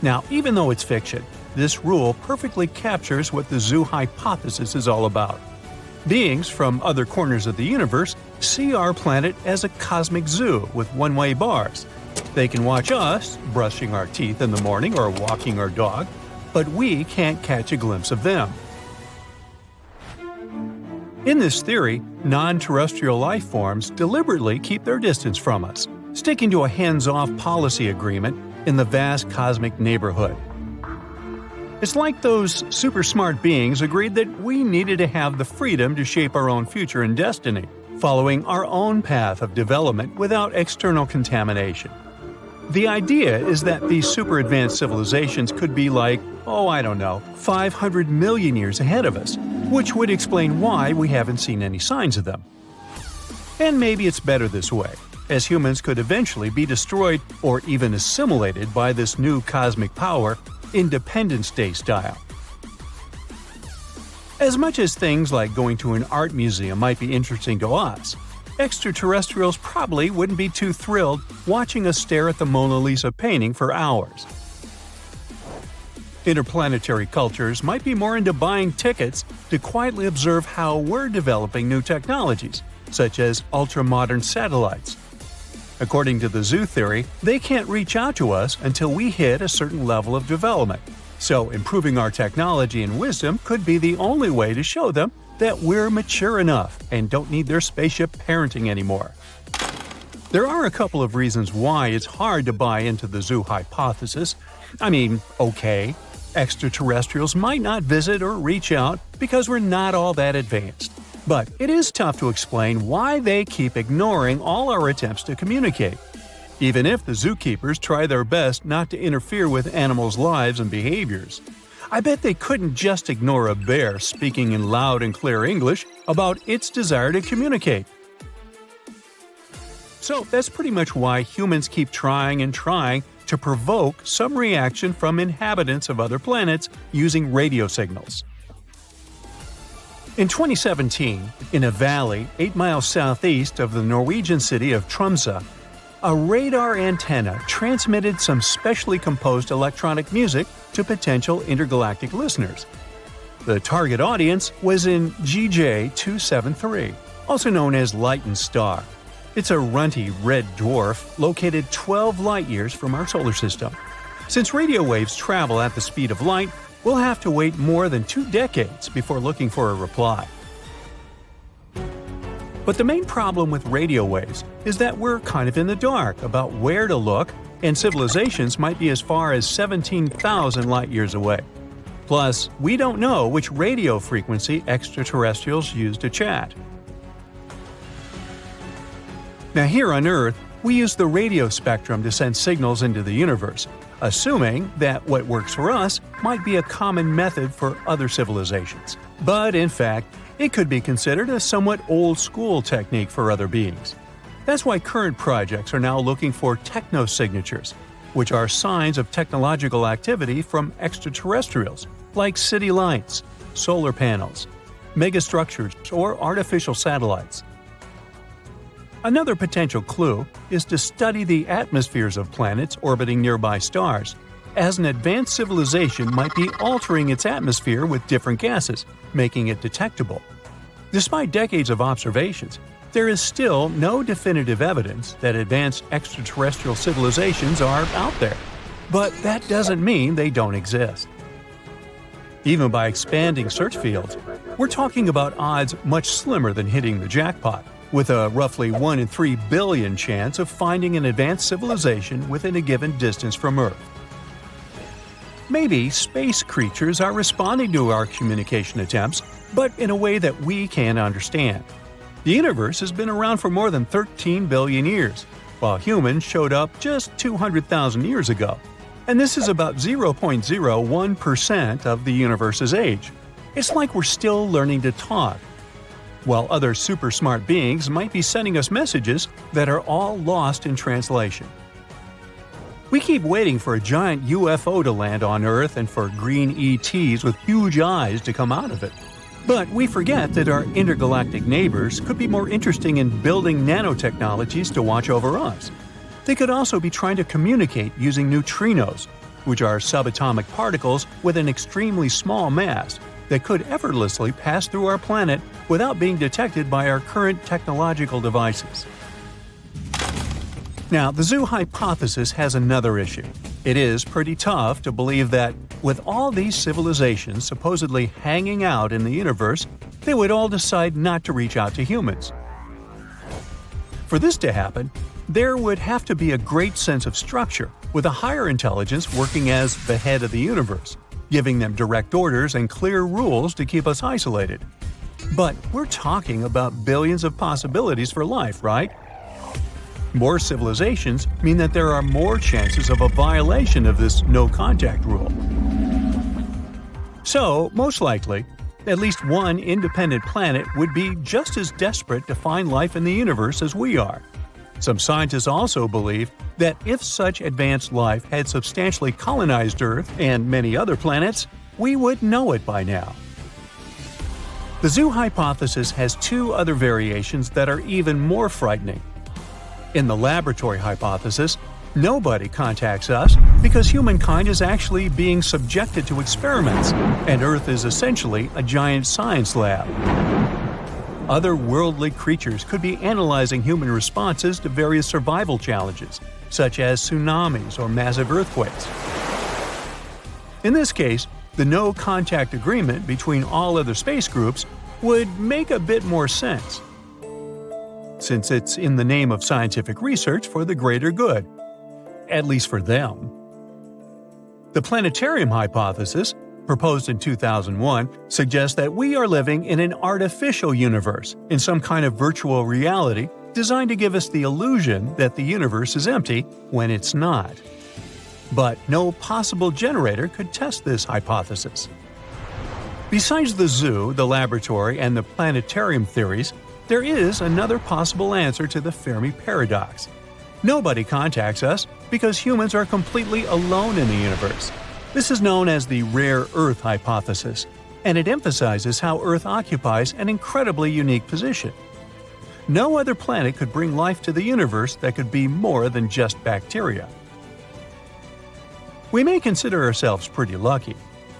Now, even though it's fiction, this rule perfectly captures what the zoo hypothesis is all about. Beings from other corners of the universe see our planet as a cosmic zoo with one-way bars. They can watch us brushing our teeth in the morning or walking our dog, but we can't catch a glimpse of them. In this theory, non-terrestrial life forms deliberately keep their distance from us, sticking to a hands-off policy agreement in the vast cosmic neighborhood. It's like those super smart beings agreed that we needed to have the freedom to shape our own future and destiny, following our own path of development without external contamination. The idea is that these super advanced civilizations could be like, 500 million years ahead of us, which would explain why we haven't seen any signs of them. And maybe it's better this way, as humans could eventually be destroyed or even assimilated by this new cosmic power, Independence Day style. As much as things like going to an art museum might be interesting to us, extraterrestrials probably wouldn't be too thrilled watching us stare at the Mona Lisa painting for hours. Interplanetary cultures might be more into buying tickets to quietly observe how we're developing new technologies, such as ultra-modern satellites. According to the zoo theory, they can't reach out to us until we hit a certain level of development, so improving our technology and wisdom could be the only way to show them that we're mature enough and don't need their spaceship parenting anymore. There are a couple of reasons why it's hard to buy into the zoo hypothesis. Extraterrestrials might not visit or reach out because we're not all that advanced. But it is tough to explain why they keep ignoring all our attempts to communicate. Even if the zookeepers try their best not to interfere with animals' lives and behaviors. I bet they couldn't just ignore a bear speaking in loud and clear English about its desire to communicate. So that's pretty much why humans keep trying and trying to provoke some reaction from inhabitants of other planets using radio signals. In 2017, in a valley 8 miles southeast of the Norwegian city of Tromsø, a radar antenna transmitted some specially composed electronic music to potential intergalactic listeners. The target audience was in GJ273, also known as Lyton Star. It's a runty red dwarf located 12 light-years from our solar system. Since radio waves travel at the speed of light, we'll have to wait more than 2 decades before looking for a reply. But the main problem with radio waves is that we're kind of in the dark about where to look, and civilizations might be as far as 17,000 light-years away. Plus, we don't know which radio frequency extraterrestrials use to chat. Now here on Earth, we use the radio spectrum to send signals into the universe, assuming that what works for us might be a common method for other civilizations. But in fact, it could be considered a somewhat old-school technique for other beings. That's why current projects are now looking for technosignatures, which are signs of technological activity from extraterrestrials, like city lights, solar panels, megastructures, or artificial satellites. Another potential clue is to study the atmospheres of planets orbiting nearby stars, as an advanced civilization might be altering its atmosphere with different gases, making it detectable. Despite decades of observations, there is still no definitive evidence that advanced extraterrestrial civilizations are out there. But that doesn't mean they don't exist. Even by expanding search fields, we're talking about odds much slimmer than hitting the jackpot, with a roughly 1 in 3 billion chance of finding an advanced civilization within a given distance from Earth. Maybe space creatures are responding to our communication attempts, but in a way that we can't understand. The universe has been around for more than 13 billion years, while humans showed up just 200,000 years ago. And this is about 0.01% of the universe's age. It's like we're still learning to talk, while other super smart beings might be sending us messages that are all lost in translation. We keep waiting for a giant UFO to land on Earth and for green ETs with huge eyes to come out of it. But we forget that our intergalactic neighbors could be more interesting in building nanotechnologies to watch over us. They could also be trying to communicate using neutrinos, which are subatomic particles with an extremely small mass that could effortlessly pass through our planet without being detected by our current technological devices. Now, the zoo hypothesis has another issue. It is pretty tough to believe that, with all these civilizations supposedly hanging out in the universe, they would all decide not to reach out to humans. For this to happen, there would have to be a great sense of structure, with a higher intelligence working as the head of the universe, giving them direct orders and clear rules to keep us isolated. But we're talking about billions of possibilities for life, right? More civilizations mean that there are more chances of a violation of this no-contact rule. So, most likely, at least one independent planet would be just as desperate to find life in the universe as we are. Some scientists also believe that if such advanced life had substantially colonized Earth and many other planets, we would know it by now. The zoo hypothesis has two other variations that are even more frightening. In the laboratory hypothesis, nobody contacts us because humankind is actually being subjected to experiments, and Earth is essentially a giant science lab. Otherworldly creatures could be analyzing human responses to various survival challenges, such as tsunamis or massive earthquakes. In this case, the no-contact agreement between all other space groups would make a bit more sense, since it's in the name of scientific research for the greater good, at least for them. The planetarium hypothesis, proposed in 2001, suggests that we are living in an artificial universe, in some kind of virtual reality designed to give us the illusion that the universe is empty when it's not. But no possible generator could test this hypothesis. Besides the zoo, the laboratory, and the planetarium theories, there is another possible answer to the Fermi paradox. Nobody contacts us because humans are completely alone in the universe. This is known as the rare Earth hypothesis, and it emphasizes how Earth occupies an incredibly unique position. No other planet could bring life to the universe that could be more than just bacteria. We may consider ourselves pretty lucky,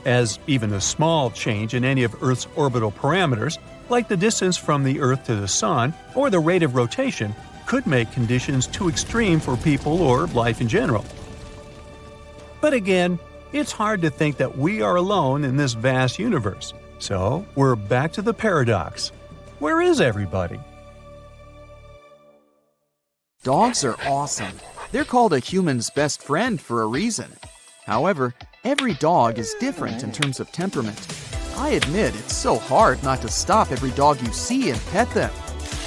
as even a small change in any of Earth's orbital parameters, like the distance from the Earth to the Sun or the rate of rotation, could make conditions too extreme for people or life in general. But again, it's hard to think that we are alone in this vast universe. So, we're back to the paradox. Where is everybody? Dogs are awesome. They're called a human's best friend for a reason. However, every dog is different in terms of temperament. I admit it's so hard not to stop every dog you see and pet them.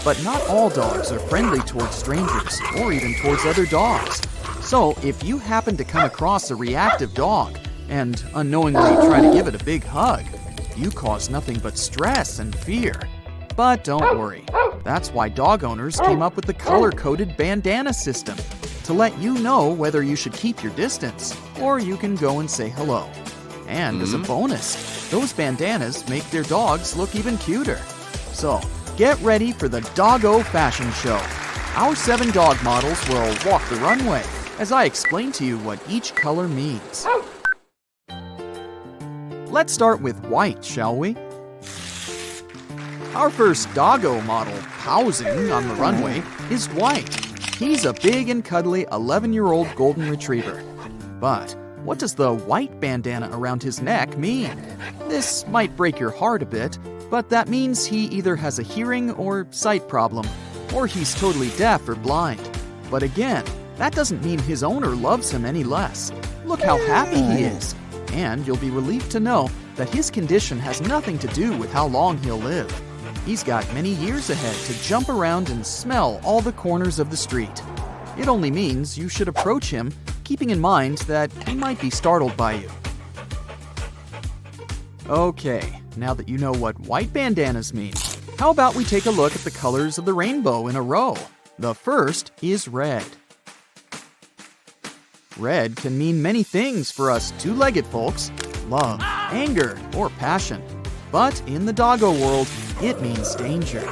But not all dogs are friendly towards strangers or even towards other dogs. So if you happen to come across a reactive dog and unknowingly try to give it a big hug, you cause nothing but stress and fear. But don't worry. That's why dog owners came up with the color-coded bandana system to let you know whether you should keep your distance or you can go and say hello. And as a bonus, those bandanas make their dogs look even cuter. So, get ready for the Doggo Fashion Show. Our 7 dog models will walk the runway, as I explain to you what each color means. Let's start with white, shall we? Our first doggo model housing on the runway is white. He's a big and cuddly 11-year-old golden retriever. But what does the white bandana around his neck mean? This might break your heart a bit, but that means he either has a hearing or sight problem, or he's totally deaf or blind. But again, that doesn't mean his owner loves him any less. Look how happy he is. And you'll be relieved to know that his condition has nothing to do with how long he'll live. He's got many years ahead to jump around and smell all the corners of the street. It only means you should approach him, keeping in mind that he might be startled by you. Okay, now that you know what white bandanas mean, how about we take a look at the colors of the rainbow in a row? The first is red. Red can mean many things for us two-legged folks: love, anger, or passion. But in the doggo world, it means danger.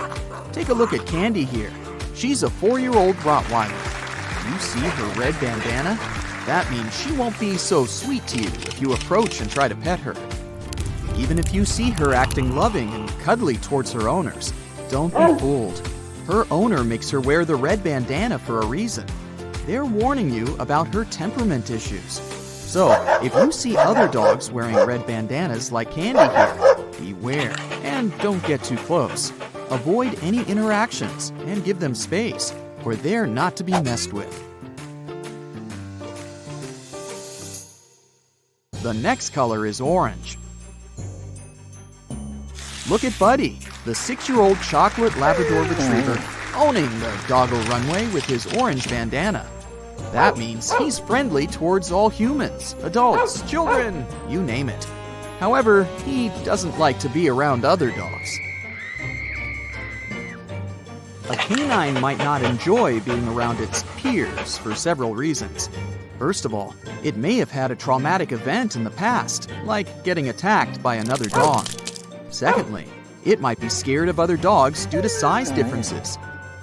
Take a look at Candy here. She's a 4-year-old Rottweiler. You see her red bandana? That means she won't be so sweet to you if you approach and try to pet her. Even if you see her acting loving and cuddly towards her owners, don't be fooled. Her owner makes her wear the red bandana for a reason. They're warning you about her temperament issues. So, if you see other dogs wearing red bandanas like Candy here, beware and don't get too close. Avoid any interactions and give them space, for they're not to be messed with. The next color is orange. Look at Buddy, the 6-year-old chocolate Labrador retriever, owning the doggo runway with his orange bandana. That means he's friendly towards all humans, adults, children, you name it. However, he doesn't like to be around other dogs. A canine might not enjoy being around its peers for several reasons. First of all, it may have had a traumatic event in the past, like getting attacked by another dog. Secondly, it might be scared of other dogs due to size differences.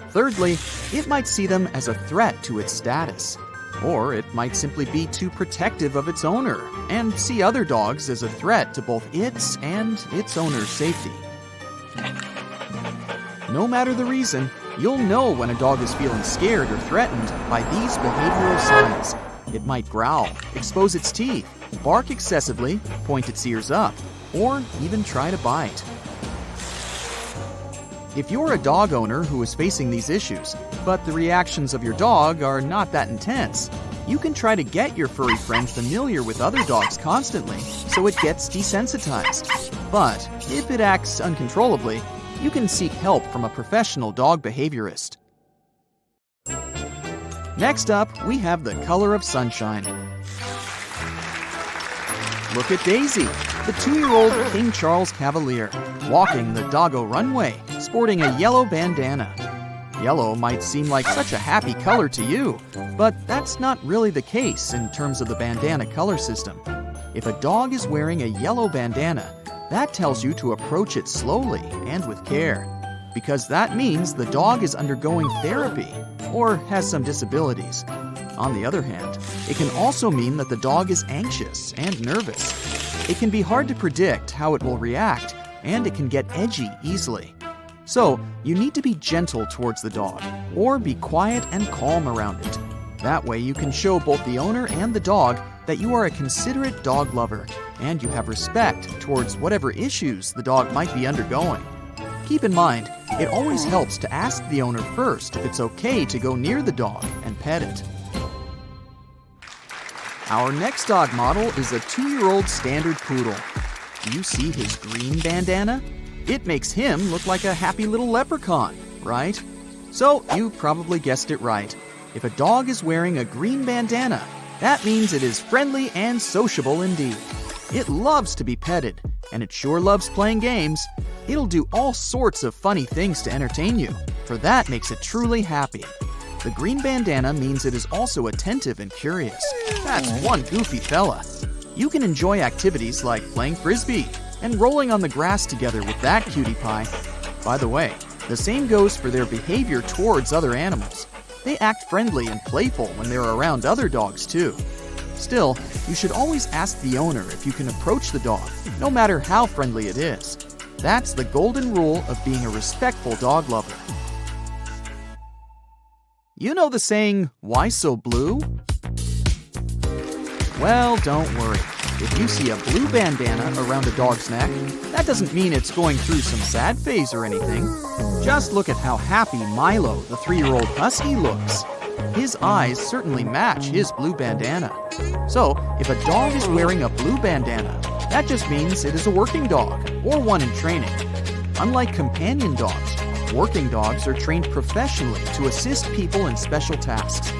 Thirdly, it might see them as a threat to its status. Or it might simply be too protective of its owner and see other dogs as a threat to both its and its owner's safety. No matter the reason, you'll know when a dog is feeling scared or threatened by these behavioral signs. It might growl, expose its teeth, bark excessively, point its ears up, or even try to bite. If you're a dog owner who is facing these issues, but the reactions of your dog are not that intense, you can try to get your furry friend familiar with other dogs constantly so it gets desensitized. But if it acts uncontrollably, you can seek help from a professional dog behaviorist. Next up, we have the color of sunshine. Look at Daisy, the 2-year-old King Charles Cavalier, walking the doggo runway, sporting a yellow bandana. Yellow might seem like such a happy color to you, but that's not really the case in terms of the bandana color system. If a dog is wearing a yellow bandana, that tells you to approach it slowly and with care, because that means the dog is undergoing therapy or has some disabilities. On the other hand, it can also mean that the dog is anxious and nervous. It can be hard to predict how it will react, and it can get edgy easily. So, you need to be gentle towards the dog, or be quiet and calm around it. That way you can show both the owner and the dog that you are a considerate dog lover, and you have respect towards whatever issues the dog might be undergoing. Keep in mind, it always helps to ask the owner first if it's okay to go near the dog and pet it. Our next dog model is a 2-year-old standard poodle. Do you see his green bandana? It makes him look like a happy little leprechaun, right? So you probably guessed it right. If a dog is wearing a green bandana, that means it is friendly and sociable indeed. It loves to be petted, and it sure loves playing games. It'll do all sorts of funny things to entertain you, for that makes it truly happy. The green bandana means it is also attentive and curious. That's one goofy fella. You can enjoy activities like playing frisbee and rolling on the grass together with that cutie pie. By the way, the same goes for their behavior towards other animals. They act friendly and playful when they're around other dogs too. Still, you should always ask the owner if you can approach the dog, no matter how friendly it is. That's the golden rule of being a respectful dog lover. You know the saying, "Why so blue?" Well, don't worry. If you see a blue bandana around a dog's neck, that doesn't mean it's going through some sad phase or anything. Just look at how happy Milo, the 3-year-old husky, looks. His eyes certainly match his blue bandana. So, if a dog is wearing a blue bandana, that just means it is a working dog, or one in training. Unlike companion dogs, working dogs are trained professionally to assist people in special tasks.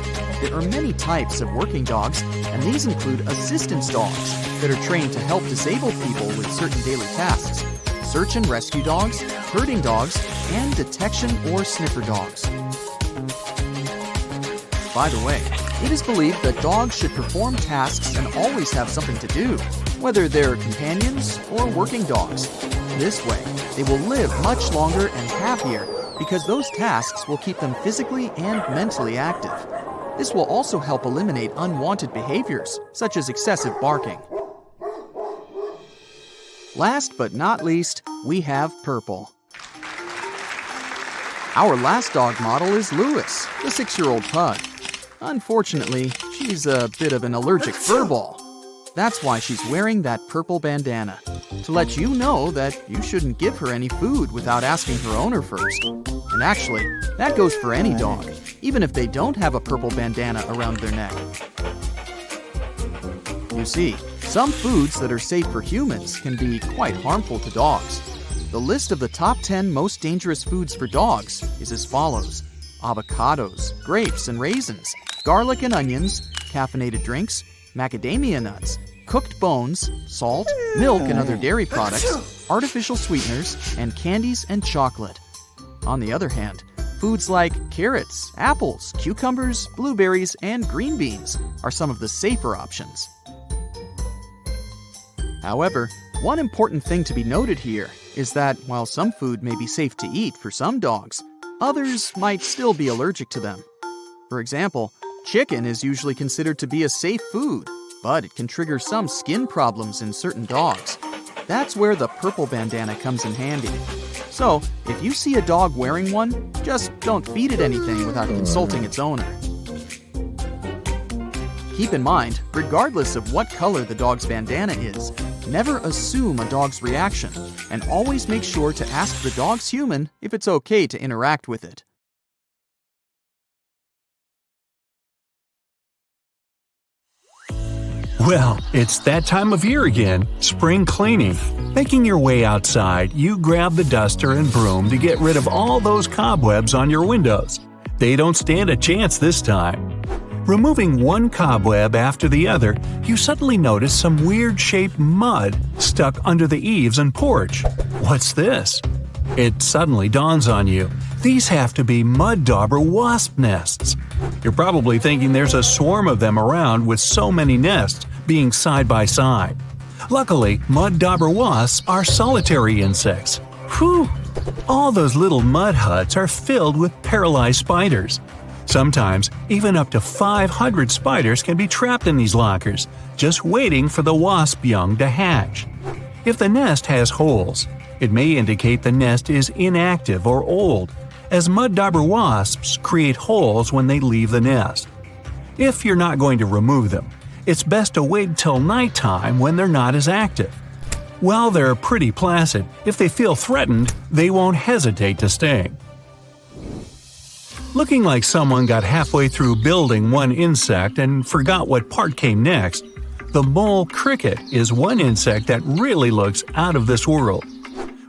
There are many types of working dogs, and these include assistance dogs that are trained to help disabled people with certain daily tasks, search and rescue dogs, herding dogs, and detection or sniffer dogs. By the way, it is believed that dogs should perform tasks and always have something to do, whether they're companions or working dogs. This way, they will live much longer and happier because those tasks will keep them physically and mentally active. This will also help eliminate unwanted behaviors, such as excessive barking. Last but not least, we have Purple. Our last dog model is Lewis, the 6-year-old pug. Unfortunately, she's a bit of an allergic furball. That's why she's wearing that purple bandana, to let you know that you shouldn't give her any food without asking her owner first. And actually, that goes for any dog, even if they don't have a purple bandana around their neck. You see, some foods that are safe for humans can be quite harmful to dogs. The list of the top 10 most dangerous foods for dogs is as follows: avocados, grapes and raisins, garlic and onions, caffeinated drinks, macadamia nuts, cooked bones, salt, milk and other dairy products, artificial sweeteners, and candies and chocolate. On the other hand, foods like carrots, apples, cucumbers, blueberries, and green beans are some of the safer options. However, one important thing to be noted here is that while some food may be safe to eat for some dogs, others might still be allergic to them. For example, chicken is usually considered to be a safe food, but it can trigger some skin problems in certain dogs. That's where the purple bandana comes in handy. So, if you see a dog wearing one, just don't feed it anything without consulting its owner. Keep in mind, regardless of what color the dog's bandana is, never assume a dog's reaction, and always make sure to ask the dog's human if it's okay to interact with it. Well, it's that time of year again, spring cleaning. Making your way outside, you grab the duster and broom to get rid of all those cobwebs on your windows. They don't stand a chance this time. Removing one cobweb after the other, you suddenly notice some weird-shaped mud stuck under the eaves and porch. What's this? It suddenly dawns on you. These have to be mud dauber wasp nests. You're probably thinking there's a swarm of them around with so many nests being side by side. Luckily, mud dauber wasps are solitary insects. Whew! All those little mud huts are filled with paralyzed spiders. Sometimes, even up to 500 spiders can be trapped in these lockers, just waiting for the wasp young to hatch. If the nest has holes, it may indicate the nest is inactive or old, as mud dauber wasps create holes when they leave the nest. If you're not going to remove them, it's best to wait until nighttime when they're not as active. While they're pretty placid, if they feel threatened, they won't hesitate to sting. Looking like someone got halfway through building one insect and forgot what part came next, the mole cricket is one insect that really looks out of this world.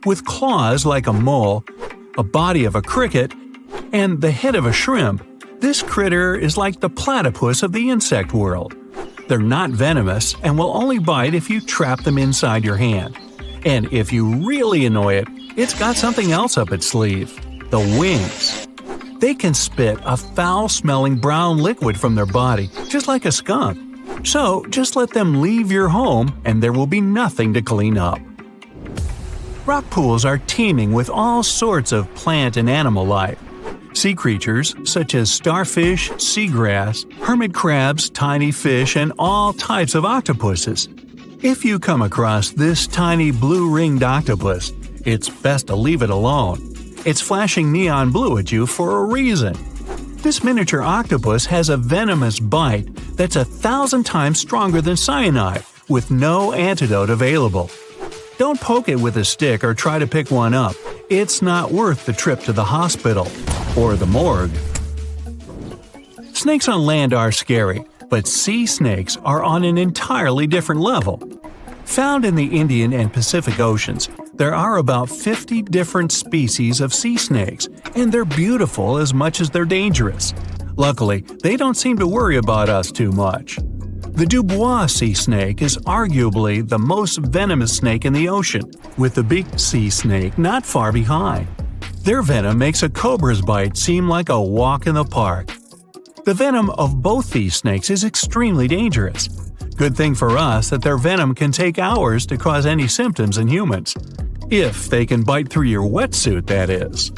With claws like a mole, a body of a cricket, and the head of a shrimp, this critter is like the platypus of the insect world. They're not venomous and will only bite if you trap them inside your hand. And if you really annoy it, it's got something else up its sleeve – the wings. They can spit a foul-smelling brown liquid from their body, just like a skunk. So just let them leave your home and there will be nothing to clean up. Rock pools are teeming with all sorts of plant and animal life. Sea creatures such as starfish, seagrass, hermit crabs, tiny fish, and all types of octopuses. If you come across this tiny blue-ringed octopus, it's best to leave it alone. It's flashing neon blue at you for a reason. This miniature octopus has a venomous bite that's 1,000 times stronger than cyanide, with no antidote available. Don't poke it with a stick or try to pick one up. It's not worth the trip to the hospital or the morgue. Snakes on land are scary, but sea snakes are on an entirely different level. Found in the Indian and Pacific Oceans, there are about 50 different species of sea snakes, and they're beautiful as much as they're dangerous. Luckily, they don't seem to worry about us too much. The Dubois sea snake is arguably the most venomous snake in the ocean, with the big sea snake not far behind. Their venom makes a cobra's bite seem like a walk in the park. The venom of both these snakes is extremely dangerous. Good thing for us that their venom can take hours to cause any symptoms in humans. If they can bite through your wetsuit, that is.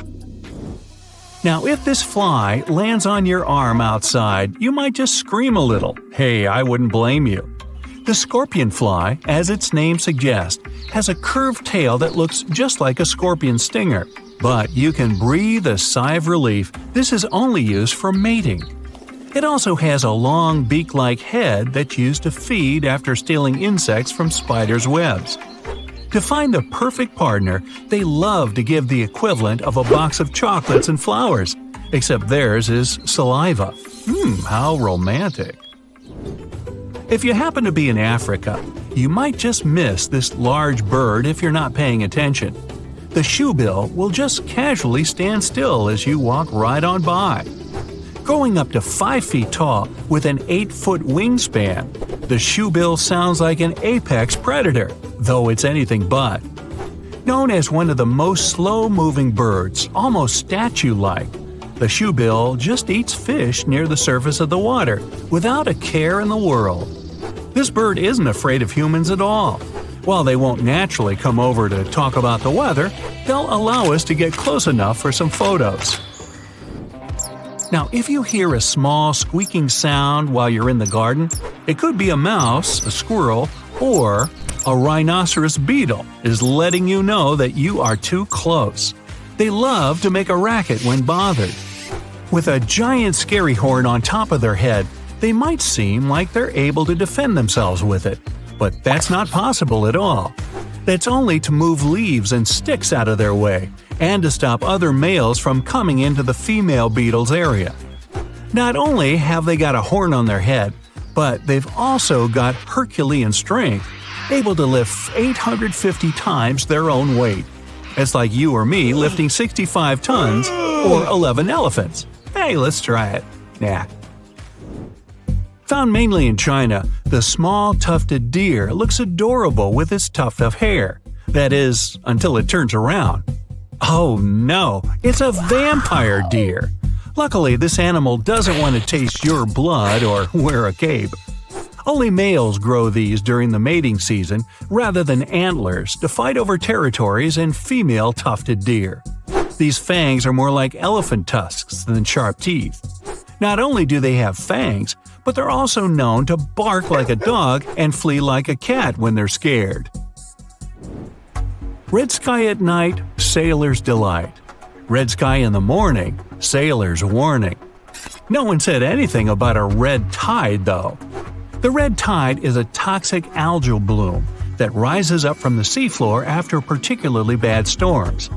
Now, if this fly lands on your arm outside, you might just scream a little. Hey, I wouldn't blame you. The scorpion fly, as its name suggests, has a curved tail that looks just like a scorpion stinger. But you can breathe a sigh of relief. This is only used for mating. It also has a long beak-like head that's used to feed after stealing insects from spiders' webs. To find the perfect partner, they love to give the equivalent of a box of chocolates and flowers, except theirs is saliva. How romantic. If you happen to be in Africa, you might just miss this large bird if you're not paying attention. The shoebill will just casually stand still as you walk right on by. Growing up to 5 feet tall with an 8-foot wingspan, the shoebill sounds like an apex predator, though it's anything but. Known as one of the most slow-moving birds, almost statue-like, the shoebill just eats fish near the surface of the water without a care in the world. This bird isn't afraid of humans at all. While they won't naturally come over to talk about the weather, they'll allow us to get close enough for some photos. Now, if you hear a small squeaking sound while you're in the garden, it could be a mouse, a squirrel, or a rhinoceros beetle is letting you know that you are too close. They love to make a racket when bothered. With a giant scary horn on top of their head, they might seem like they're able to defend themselves with it, but that's not possible at all. That's only to move leaves and sticks out of their way, and to stop other males from coming into the female beetle's area. Not only have they got a horn on their head, but they've also got Herculean strength, able to lift 850 times their own weight. It's like you or me lifting 65 tons or 11 elephants. Hey, let's try it. Nah. Found mainly in China, the small tufted deer looks adorable with its tuft of hair. That is, until it turns around. Oh no, it's a vampire deer! Luckily, this animal doesn't want to taste your blood or wear a cape. Only males grow these during the mating season rather than antlers to fight over territories in female tufted deer. These fangs are more like elephant tusks than sharp teeth. Not only do they have fangs, but they're also known to bark like a dog and flee like a cat when they're scared. Red sky at night, sailor's delight. Red sky in the morning, sailor's warning. No one said anything about a red tide, though. The red tide is a toxic algal bloom that rises up from the seafloor after particularly bad storms.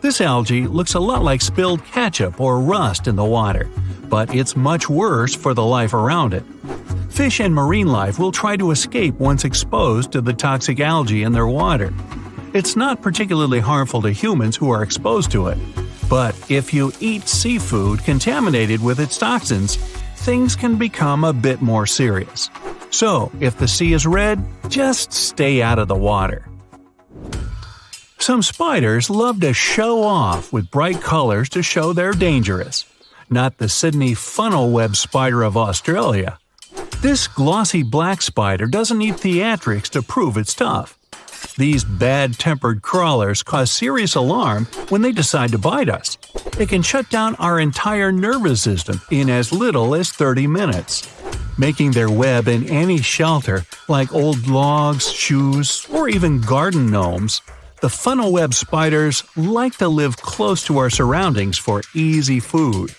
This algae looks a lot like spilled ketchup or rust in the water, but it's much worse for the life around it. Fish and marine life will try to escape once exposed to the toxic algae in their water. It's not particularly harmful to humans who are exposed to it, but if you eat seafood contaminated with its toxins, things can become a bit more serious. So, if the sea is red, just stay out of the water. Some spiders love to show off with bright colors to show they're dangerous. Not the Sydney funnel web spider of Australia. This glossy black spider doesn't need theatrics to prove it's tough. These bad-tempered crawlers cause serious alarm when they decide to bite us. It can shut down our entire nervous system in as little as 30 minutes. Making their web in any shelter, like old logs, shoes, or even garden gnomes, the funnel web spiders like to live close to our surroundings for easy food.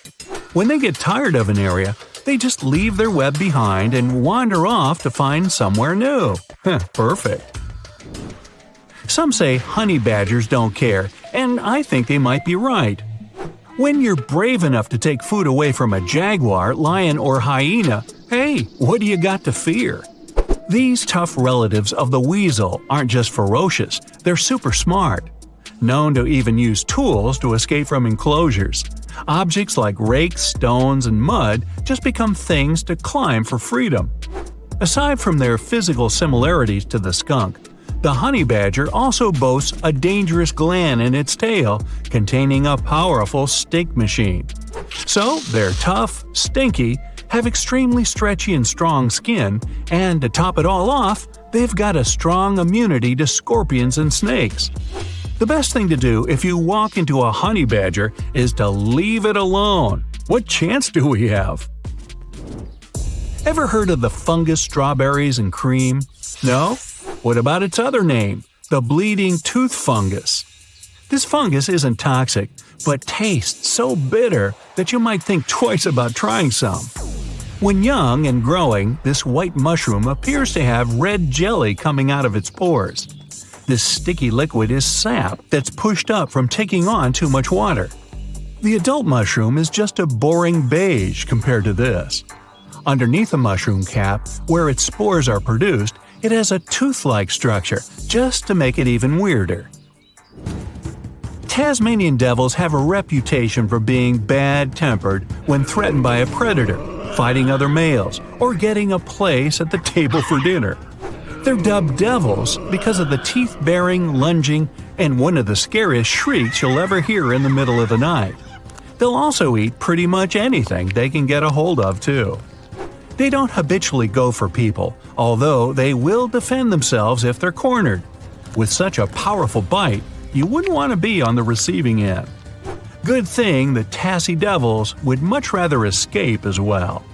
When they get tired of an area, they just leave their web behind and wander off to find somewhere new. Perfect. Some say honey badgers don't care, and I think they might be right. When you're brave enough to take food away from a jaguar, lion, or hyena, hey, what do you got to fear? These tough relatives of the weasel aren't just ferocious, they're super smart. Known to even use tools to escape from enclosures. Objects like rakes, stones, and mud just become things to climb for freedom. Aside from their physical similarities to the skunk, the honey badger also boasts a dangerous gland in its tail containing a powerful stink machine. So they're tough, stinky, have extremely stretchy and strong skin, and to top it all off, they've got a strong immunity to scorpions and snakes. The best thing to do if you walk into a honey badger is to leave it alone. What chance do we have? Ever heard of the fungus strawberries and cream? No? What about its other name, the bleeding tooth fungus? This fungus isn't toxic, but tastes so bitter that you might think twice about trying some. When young and growing, this white mushroom appears to have red jelly coming out of its pores. This sticky liquid is sap that's pushed up from taking on too much water. The adult mushroom is just a boring beige compared to this. Underneath the mushroom cap, where its spores are produced, it has a tooth-like structure, just to make it even weirder. Tasmanian devils have a reputation for being bad-tempered when threatened by a predator, fighting other males, or getting a place at the table for dinner. They're dubbed devils because of the teeth-baring, lunging, and one of the scariest shrieks you'll ever hear in the middle of the night. They'll also eat pretty much anything they can get a hold of, too. They don't habitually go for people, although they will defend themselves if they're cornered. With such a powerful bite, you wouldn't want to be on the receiving end. Good thing the Tassie devils would much rather escape as well.